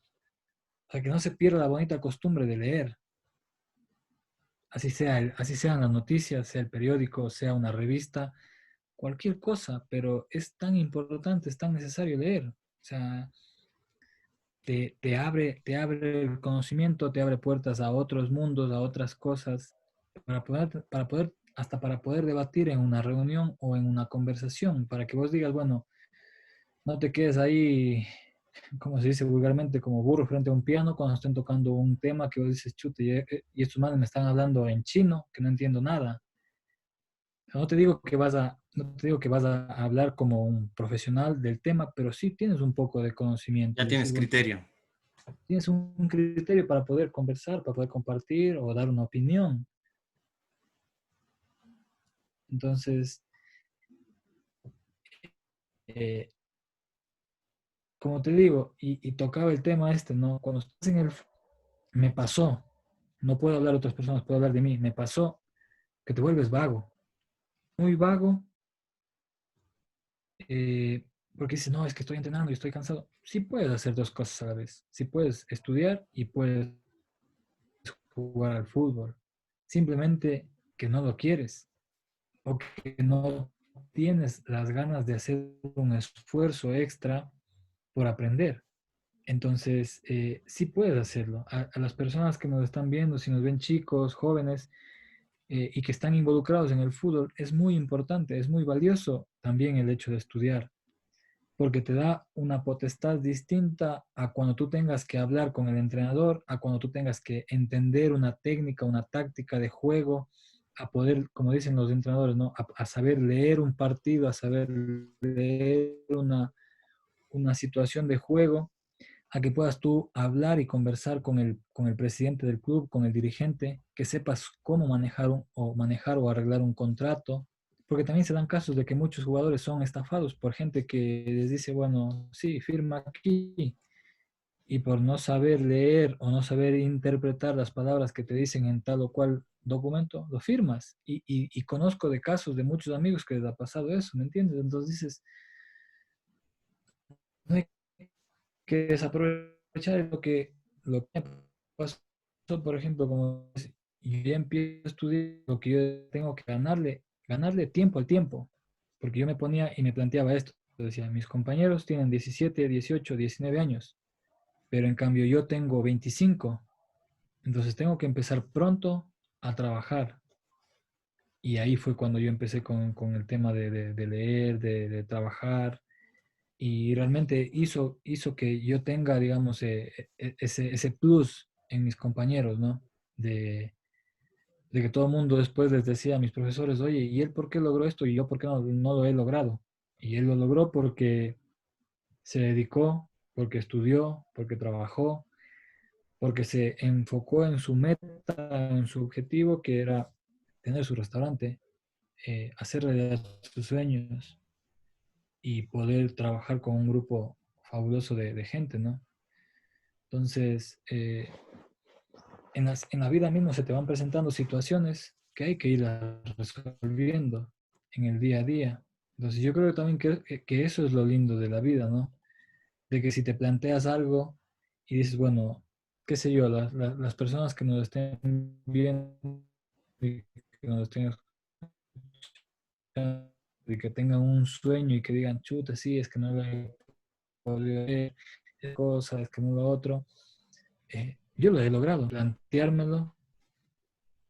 o sea, que no se pierda la bonita costumbre de leer, así sean las noticias, sea el periódico, sea una revista, cualquier cosa, pero es tan importante, es tan necesario leer. O sea, te abre el conocimiento, te abre puertas a otros mundos, a otras cosas, hasta para poder debatir en una reunión o en una conversación, para que vos digas, bueno, no te quedes ahí, como se dice vulgarmente, como burro frente a un piano cuando estén tocando un tema que vos dices, chute, y estos manes me están hablando en chino, que no entiendo nada. No te digo que vas a hablar como un profesional del tema, pero sí tienes un poco de conocimiento Ya y decir, tienes bueno, criterio. tienes un criterio para poder conversar, para poder compartir o dar una opinión. Entonces, eh, como te digo, y tocaba el tema este, ¿no? Cuando estás en el... Me pasó, no puedo hablar de otras personas, puedo hablar de mí, me pasó que te vuelves vago, muy vago, eh, porque dices, no, es que estoy entrenando y estoy cansado. Sí puedes hacer dos cosas a la vez. Sí puedes estudiar y puedes jugar al fútbol. Simplemente que no lo quieres o que no tienes las ganas de hacer un esfuerzo extra por aprender. Entonces, sí puedes hacerlo. A las personas que nos están viendo, si nos ven chicos, jóvenes, y que están involucrados en el fútbol, es muy importante, es muy valioso también el hecho de estudiar, porque te da una potestad distinta a cuando tú tengas que hablar con el entrenador, a cuando tú tengas que entender una técnica, una táctica de juego, a poder, como dicen los entrenadores, ¿no? A saber leer un partido, a saber leer una situación de juego, a que puedas tú hablar y conversar con el presidente del club, con el dirigente, que sepas cómo manejar o arreglar un contrato, porque también se dan casos de que muchos jugadores son estafados por gente que les dice, bueno, sí, firma aquí, y por no saber leer o no saber interpretar las palabras que te dicen en tal o cual documento, lo firmas. Y conozco de casos de muchos amigos que les ha pasado eso, ¿me entiendes? Entonces dices, no hay que desaprovechar lo que pasó, por ejemplo, como yo ya empiezo a estudiar lo que yo tengo que ganarle tiempo al tiempo, porque yo me ponía y me planteaba esto, decía, mis compañeros tienen 17, 18, 19 años, pero en cambio yo tengo 25, entonces tengo que empezar pronto a trabajar. Y ahí fue cuando yo empecé con el tema de leer, de trabajar, y realmente hizo que yo tenga, digamos, ese plus en mis compañeros, ¿no? De que todo el mundo después les decía a mis profesores, oye, ¿y él por qué logró esto? Y yo, ¿por qué no lo he logrado? Y él lo logró porque se dedicó, porque estudió, porque trabajó, porque se enfocó en su meta, en su objetivo, que era tener su restaurante, hacer realidad sus sueños y poder trabajar con un grupo fabuloso de gente, ¿no? Entonces, en la vida misma se te van presentando situaciones que hay que ir resolviendo en el día a día. Entonces, yo creo también que eso es lo lindo de la vida, ¿no? De que si te planteas algo y dices, bueno, qué sé yo, las personas que nos estén viendo y que nos estén escuchando y que tengan un sueño y que digan, chuta, sí, es que no lo he podido ver, cosas, que no lo otro. Yo lo he logrado, planteármelo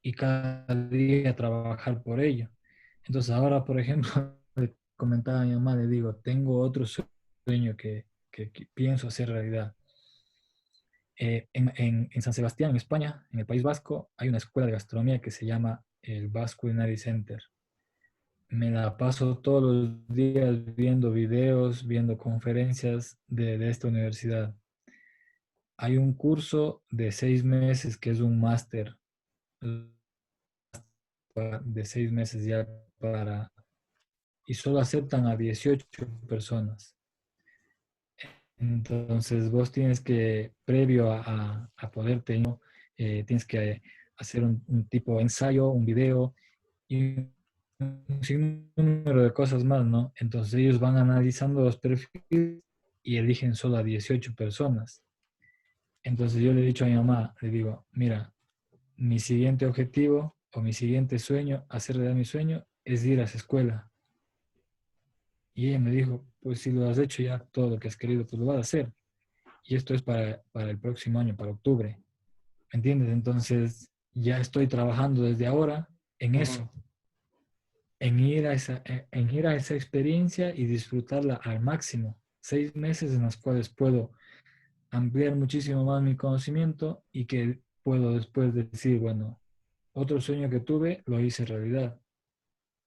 y cada día trabajar por ello. Entonces ahora, por ejemplo, le comentaba a mi mamá, le digo, tengo otro sueño que pienso hacer realidad. En San Sebastián, en España, en el País Vasco, hay una escuela de gastronomía que se llama el Basque Culinary Center. Me la paso todos los días viendo videos, viendo conferencias de esta universidad. Hay un curso de 6 meses que es un máster de 6 meses ya para, y solo aceptan a 18 personas. Entonces vos tienes que, previo a poder tener, tienes que hacer un tipo de ensayo, un video y un sinnúmero de cosas más, ¿no? Entonces ellos van analizando los perfiles y eligen solo a 18 personas. Entonces yo le he dicho a mi mamá, le digo, mira, mi siguiente objetivo o mi siguiente sueño, hacer realidad mi sueño, es ir a esa escuela. Y ella me dijo, pues si lo has hecho ya todo lo que has querido, pues lo vas a hacer. Y esto es para el próximo año, para octubre. ¿Me entiendes? Entonces ya estoy trabajando desde ahora en Ujú. eso, en ir a esa experiencia y disfrutarla al máximo. 6 meses en los cuales puedo ampliar muchísimo más mi conocimiento y que puedo después decir, bueno, otro sueño que tuve lo hice realidad.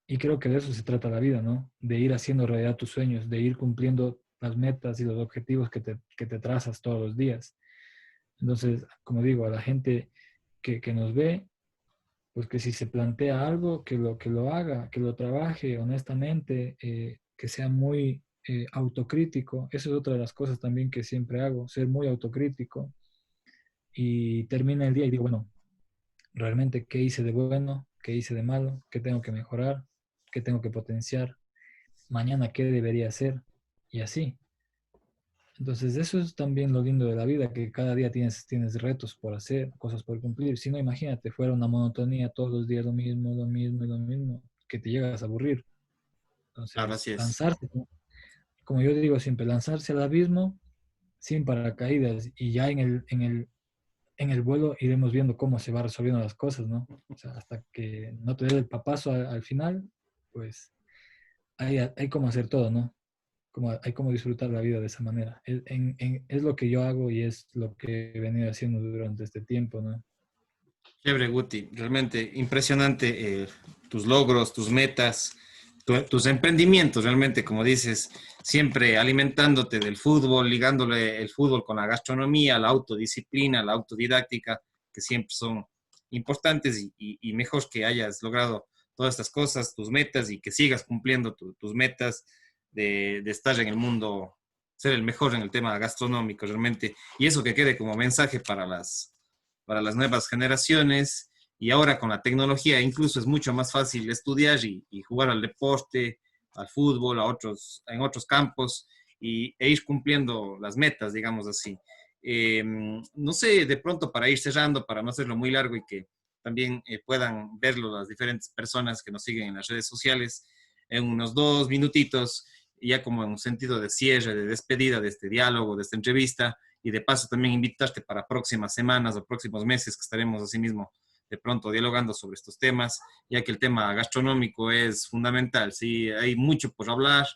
Y creo que de eso se trata la vida, ¿no? De ir haciendo realidad tus sueños, de ir cumpliendo las metas y los objetivos que te trazas todos los días. Entonces, como digo, a la gente que nos ve, pues que si se plantea algo, que lo haga, que lo trabaje honestamente, que sea muy autocrítico. Eso es otra de las cosas también que siempre hago, ser muy autocrítico y termina el día y digo, bueno, realmente qué hice de bueno, qué hice de malo, qué tengo que mejorar, qué tengo que potenciar, mañana qué debería hacer y así. Entonces eso es también lo lindo de la vida, que cada día tienes retos por hacer, cosas por cumplir. Si no, imagínate, fuera una monotonía todos los días lo mismo, lo mismo y lo mismo, que te llegas a aburrir. Claro, Entonces, así es. lanzarse, como yo digo siempre, lanzarse al abismo sin paracaídas y ya en el vuelo iremos viendo cómo se va resolviendo las cosas, ¿no? O sea, hasta que no te dé el papazo al final, pues hay como hacer todo, ¿no? Hay como disfrutar la vida de esa manera. Es lo que yo hago y es lo que he venido haciendo durante este tiempo, ¿no? Chévere, Guti. Realmente impresionante tus logros, tus metas, tus emprendimientos, realmente, como dices, siempre alimentándote del fútbol, ligándole el fútbol con la gastronomía, la autodisciplina, la autodidáctica, que siempre son importantes y mejor que hayas logrado todas estas cosas, tus metas y que sigas cumpliendo tus metas de estar en el mundo, ser el mejor en el tema gastronómico, realmente. Y eso que quede como mensaje para las nuevas generaciones y ahora con la tecnología incluso es mucho más fácil estudiar y jugar al deporte, al fútbol, en otros campos e ir cumpliendo las metas, digamos así. No sé, de pronto para ir cerrando, para no hacerlo muy largo y que también puedan verlo las diferentes personas que nos siguen en las redes sociales, en unos 2 minutitos, ya como en un sentido de cierre, de despedida de este diálogo, de esta entrevista, y de paso también invitarte para próximas semanas o próximos meses que estaremos así mismo de pronto dialogando sobre estos temas, ya que el tema gastronómico es fundamental, ¿sí? Hay mucho por hablar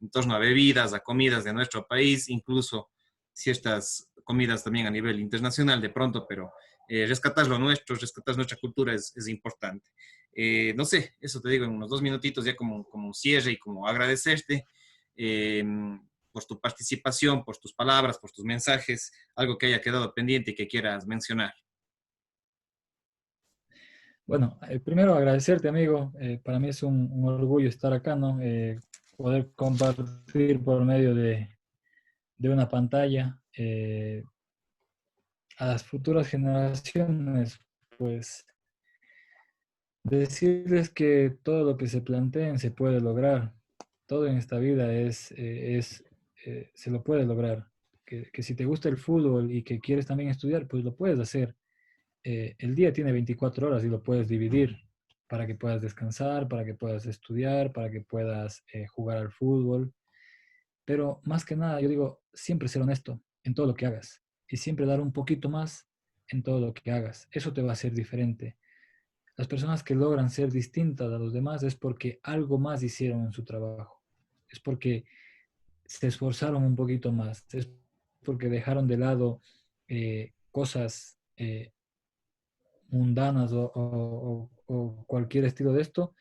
en torno a bebidas, a comidas de nuestro país, incluso ciertas comidas también a nivel internacional de pronto, pero rescatar lo nuestro, rescatar nuestra cultura es importante. No sé, eso te digo en unos 2 minutitos ya como cierre y como agradecerte. Eh, por tu participación, por tus palabras, por tus mensajes, algo que haya quedado pendiente y que quieras mencionar. Bueno, primero agradecerte, amigo. Para mí es un orgullo estar acá, ¿no? Poder compartir por medio de una pantalla a las futuras generaciones, pues decirles que todo lo que se planteen se puede lograr. Todo en esta vida se lo puede lograr. Que si te gusta el fútbol y que quieres también estudiar, pues lo puedes hacer. El día tiene 24 horas y lo puedes dividir para que puedas descansar, para que puedas estudiar, para que puedas jugar al fútbol. Pero más que nada, yo digo, siempre ser honesto en todo lo que hagas y siempre dar un poquito más en todo lo que hagas. Eso te va a hacer diferente. Las personas que logran ser distintas a los demás es porque algo más hicieron en su trabajo. Es porque se esforzaron un poquito más. Es porque dejaron de lado cosas mundanas o cualquier estilo de esto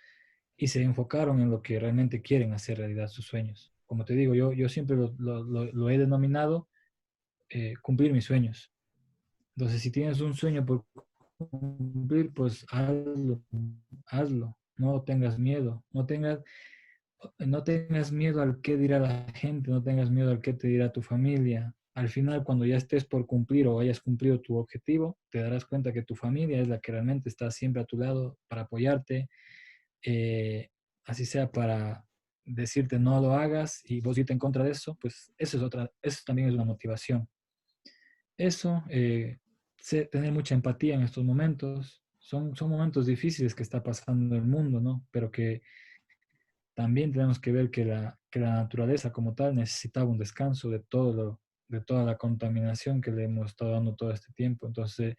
y se enfocaron en lo que realmente quieren hacer realidad sus sueños. Como te digo, yo siempre lo he denominado cumplir mis sueños. Entonces, si tienes un sueño por cumplir, pues hazlo, hazlo. No tengas miedo, no tengas miedo al qué dirá la gente, no tengas miedo al qué te dirá tu familia. Al final, cuando ya estés por cumplir o hayas cumplido tu objetivo, te darás cuenta que tu familia es la que realmente está siempre a tu lado para apoyarte, eh, así sea para decirte no lo hagas y vos irte en contra de eso, pues eso también es una motivación. Eso, tener mucha empatía en estos momentos. Son momentos difíciles que está pasando el mundo, ¿no? Pero que también tenemos que ver que la naturaleza como tal necesitaba un descanso de toda la contaminación que le hemos estado dando todo este tiempo. Entonces,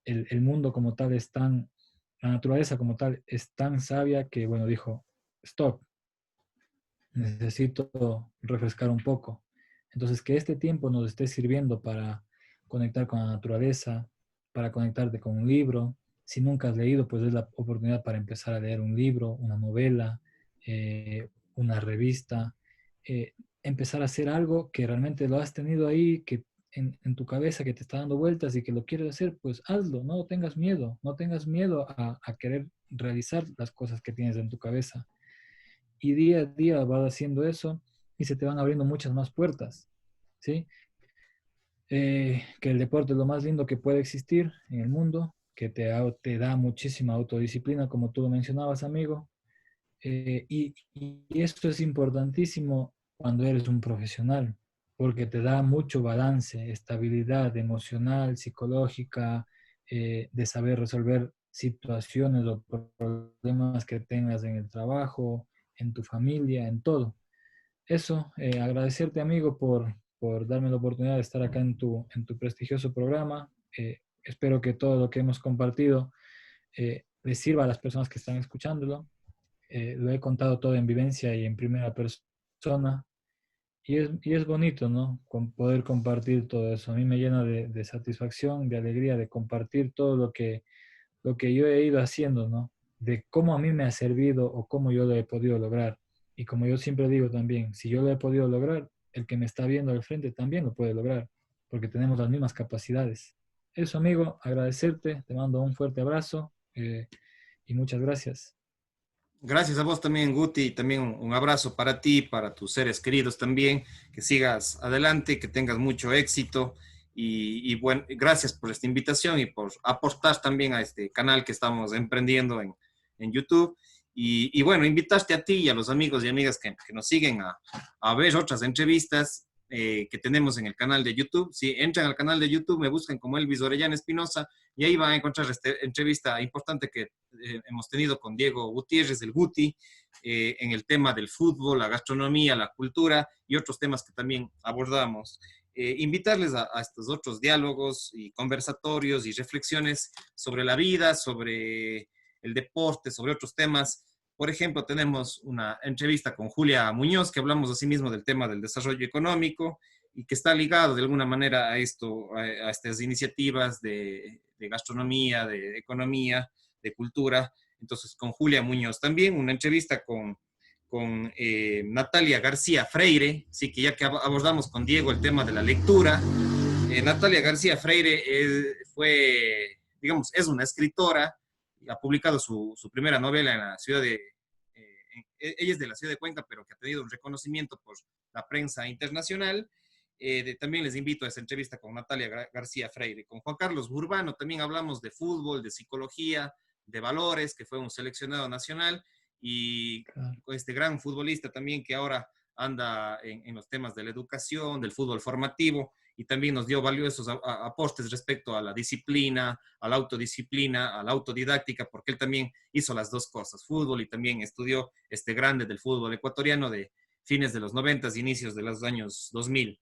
el mundo como tal la naturaleza como tal es tan sabia que, bueno, dijo, stop, necesito refrescar un poco. Entonces, que este tiempo nos esté sirviendo para conectar con la naturaleza, para conectarte con un libro. Si nunca has leído, pues es la oportunidad para empezar a leer un libro, una novela, una revista, empezar a hacer algo que realmente lo has tenido ahí, que en tu cabeza que te está dando vueltas y que lo quieres hacer, pues hazlo, no tengas miedo, no tengas miedo a querer realizar las cosas que tienes en tu cabeza. Y día a día vas haciendo eso y se te van abriendo muchas más puertas, ¿sí? Que el deporte es lo más lindo que puede existir en el mundo, que te da muchísima autodisciplina, como tú lo mencionabas, amigo. Y esto es importantísimo cuando eres un profesional, porque te da mucho balance, estabilidad emocional, psicológica, de saber resolver situaciones o problemas que tengas en el trabajo, en tu familia, en todo. Eso, agradecerte, amigo, por darme la oportunidad de estar acá en tu prestigioso programa. Espero que todo lo que hemos compartido les sirva a las personas que están escuchándolo. Lo he contado todo en vivencia y en primera persona. Y es bonito, ¿no? Con poder compartir todo eso. A mí me llena de satisfacción, de alegría, de compartir todo lo que yo he ido haciendo, ¿no? De cómo a mí me ha servido o cómo yo lo he podido lograr. Y como yo siempre digo también, si yo lo he podido lograr, el que me está viendo al frente también lo puede lograr, porque tenemos las mismas capacidades. Eso, amigo, agradecerte, te mando un fuerte abrazo y muchas gracias. Gracias a vos también, Guti, y también un abrazo para ti, para tus seres queridos también, que sigas adelante, que tengas mucho éxito y bueno, gracias por esta invitación y por aportar también a este canal que estamos emprendiendo en YouTube. Y bueno, invitaste a ti y a los amigos y amigas que nos siguen a ver otras entrevistas que tenemos en el canal de YouTube. Si entran al canal de YouTube, me buscan como Elvis Orellana Espinosa y ahí van a encontrar esta entrevista importante que hemos tenido con Diego Gutiérrez, el Guti, en el tema del fútbol, la gastronomía, la cultura y otros temas que también abordamos. Invitarles a estos otros diálogos y conversatorios y reflexiones sobre la vida, sobre el deporte, sobre otros temas. Por ejemplo, tenemos una entrevista con Julia Muñoz, que hablamos asimismo del tema del desarrollo económico y que está ligado de alguna manera a esto, a estas iniciativas de gastronomía, de economía, de cultura. Entonces, con Julia Muñoz también, una entrevista con Natalia García Freire, sí, que ya que abordamos con Diego el tema de la lectura, Natalia García Freire digamos, es una escritora, ha publicado su primera novela en la ciudad ella es de la ciudad de Cuenca, pero que ha tenido un reconocimiento por la prensa internacional. También les invito a esa entrevista con Natalia García Freire. Con Juan Carlos Burbano también hablamos de fútbol, de psicología, de valores, que fue un seleccionado nacional, y Claro. con este gran futbolista también que ahora anda en los temas de la educación, del fútbol formativo, y también nos dio valiosos aportes respecto a la disciplina, a la autodisciplina, a la autodidáctica, porque él también hizo las dos cosas, fútbol y también estudió este grande del fútbol ecuatoriano de fines de los 90, inicios de los años 2000.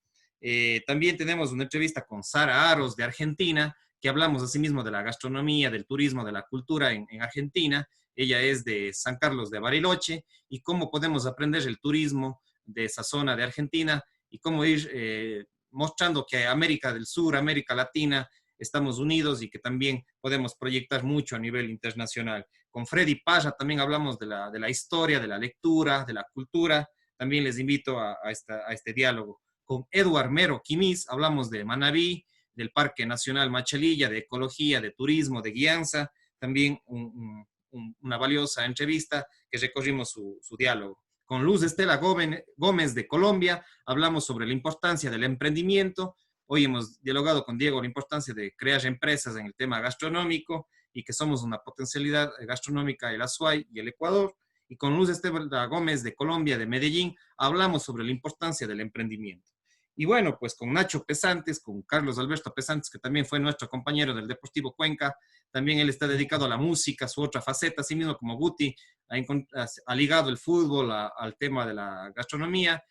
También tenemos una entrevista con Sara Aros de Argentina, que hablamos asimismo de la gastronomía, del turismo, de la cultura en Argentina. Ella es de San Carlos de Bariloche y cómo podemos aprender el turismo de esa zona de Argentina y cómo ir mostrando que América del Sur, América Latina, estamos unidos y que también podemos proyectar mucho a nivel internacional. Con Freddy Parra también hablamos de la historia, de la lectura, de la cultura. También les invito a este diálogo. Con Eduard Mero Quimiz hablamos de Manabí, del Parque Nacional Machalilla, de ecología, de turismo, de guianza. También una valiosa entrevista que recorrimos su diálogo. Con Luz Estela Gómez de Colombia, hablamos sobre la importancia del emprendimiento. Hoy hemos dialogado con Diego la importancia de crear empresas en el tema gastronómico y que somos una potencialidad gastronómica el Azuay y el Ecuador. Y con Luz Estela Gómez de Colombia, de Medellín, hablamos sobre la importancia del emprendimiento. Y bueno, pues con Nacho Pesantes, con Carlos Alberto Pesantes, que también fue nuestro compañero del Deportivo Cuenca, también él está dedicado a la música, su otra faceta, así mismo como Guti, ha ligado el fútbol al tema de la gastronomía.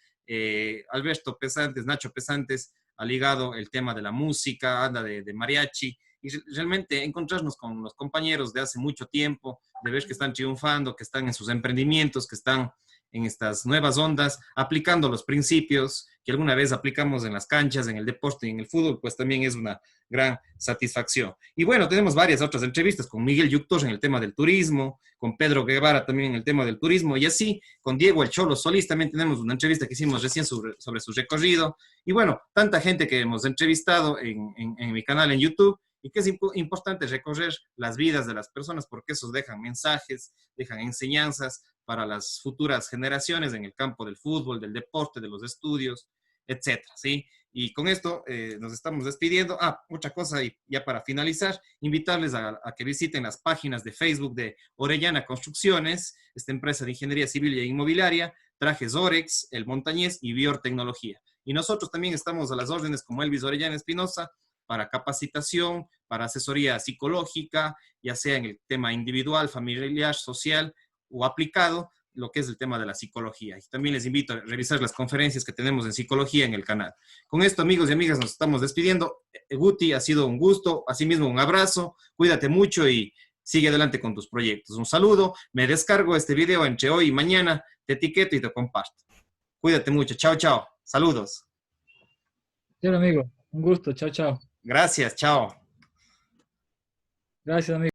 Alberto Pesantes, Nacho Pesantes, ha ligado el tema de la música, anda de mariachi, y realmente encontrarnos con los compañeros de hace mucho tiempo, de ver que están triunfando, que están en sus emprendimientos, que están en estas nuevas ondas, aplicando los principios que alguna vez aplicamos en las canchas, en el deporte y en el fútbol, pues también es una gran satisfacción. Y bueno, tenemos varias otras entrevistas con Miguel Yuctos en el tema del turismo, con Pedro Guevara también en el tema del turismo, y así con Diego El Cholo Solís también tenemos una entrevista que hicimos recién sobre su recorrido. Y bueno, tanta gente que hemos entrevistado en mi canal en YouTube, y que es importante recorrer las vidas de las personas porque esos dejan mensajes, dejan enseñanzas para las futuras generaciones en el campo del fútbol, del deporte, de los estudios, etcétera, ¿sí? Y con esto nos estamos despidiendo. Otra cosa, y ya para finalizar, invitarles a que visiten las páginas de Facebook de Orellana Construcciones, esta empresa de ingeniería civil e inmobiliaria, Trajes Orex, El Montañés y Biotecnología. Y nosotros también estamos a las órdenes como Elvis Orellana Espinosa para capacitación, para asesoría psicológica, ya sea en el tema individual, familiar, social o aplicado, lo que es el tema de la psicología. Y también les invito a revisar las conferencias que tenemos en psicología en el canal. Con esto, amigos y amigas, nos estamos despidiendo. Guti, ha sido un gusto. Asimismo, un abrazo. Cuídate mucho y sigue adelante con tus proyectos. Un saludo. Me descargo este video entre hoy y mañana. Te etiqueto y te comparto. Cuídate mucho. Chao, chao. Saludos. Sí, amigo, un gusto, chao, chao. Gracias. Chao. Gracias, amigo.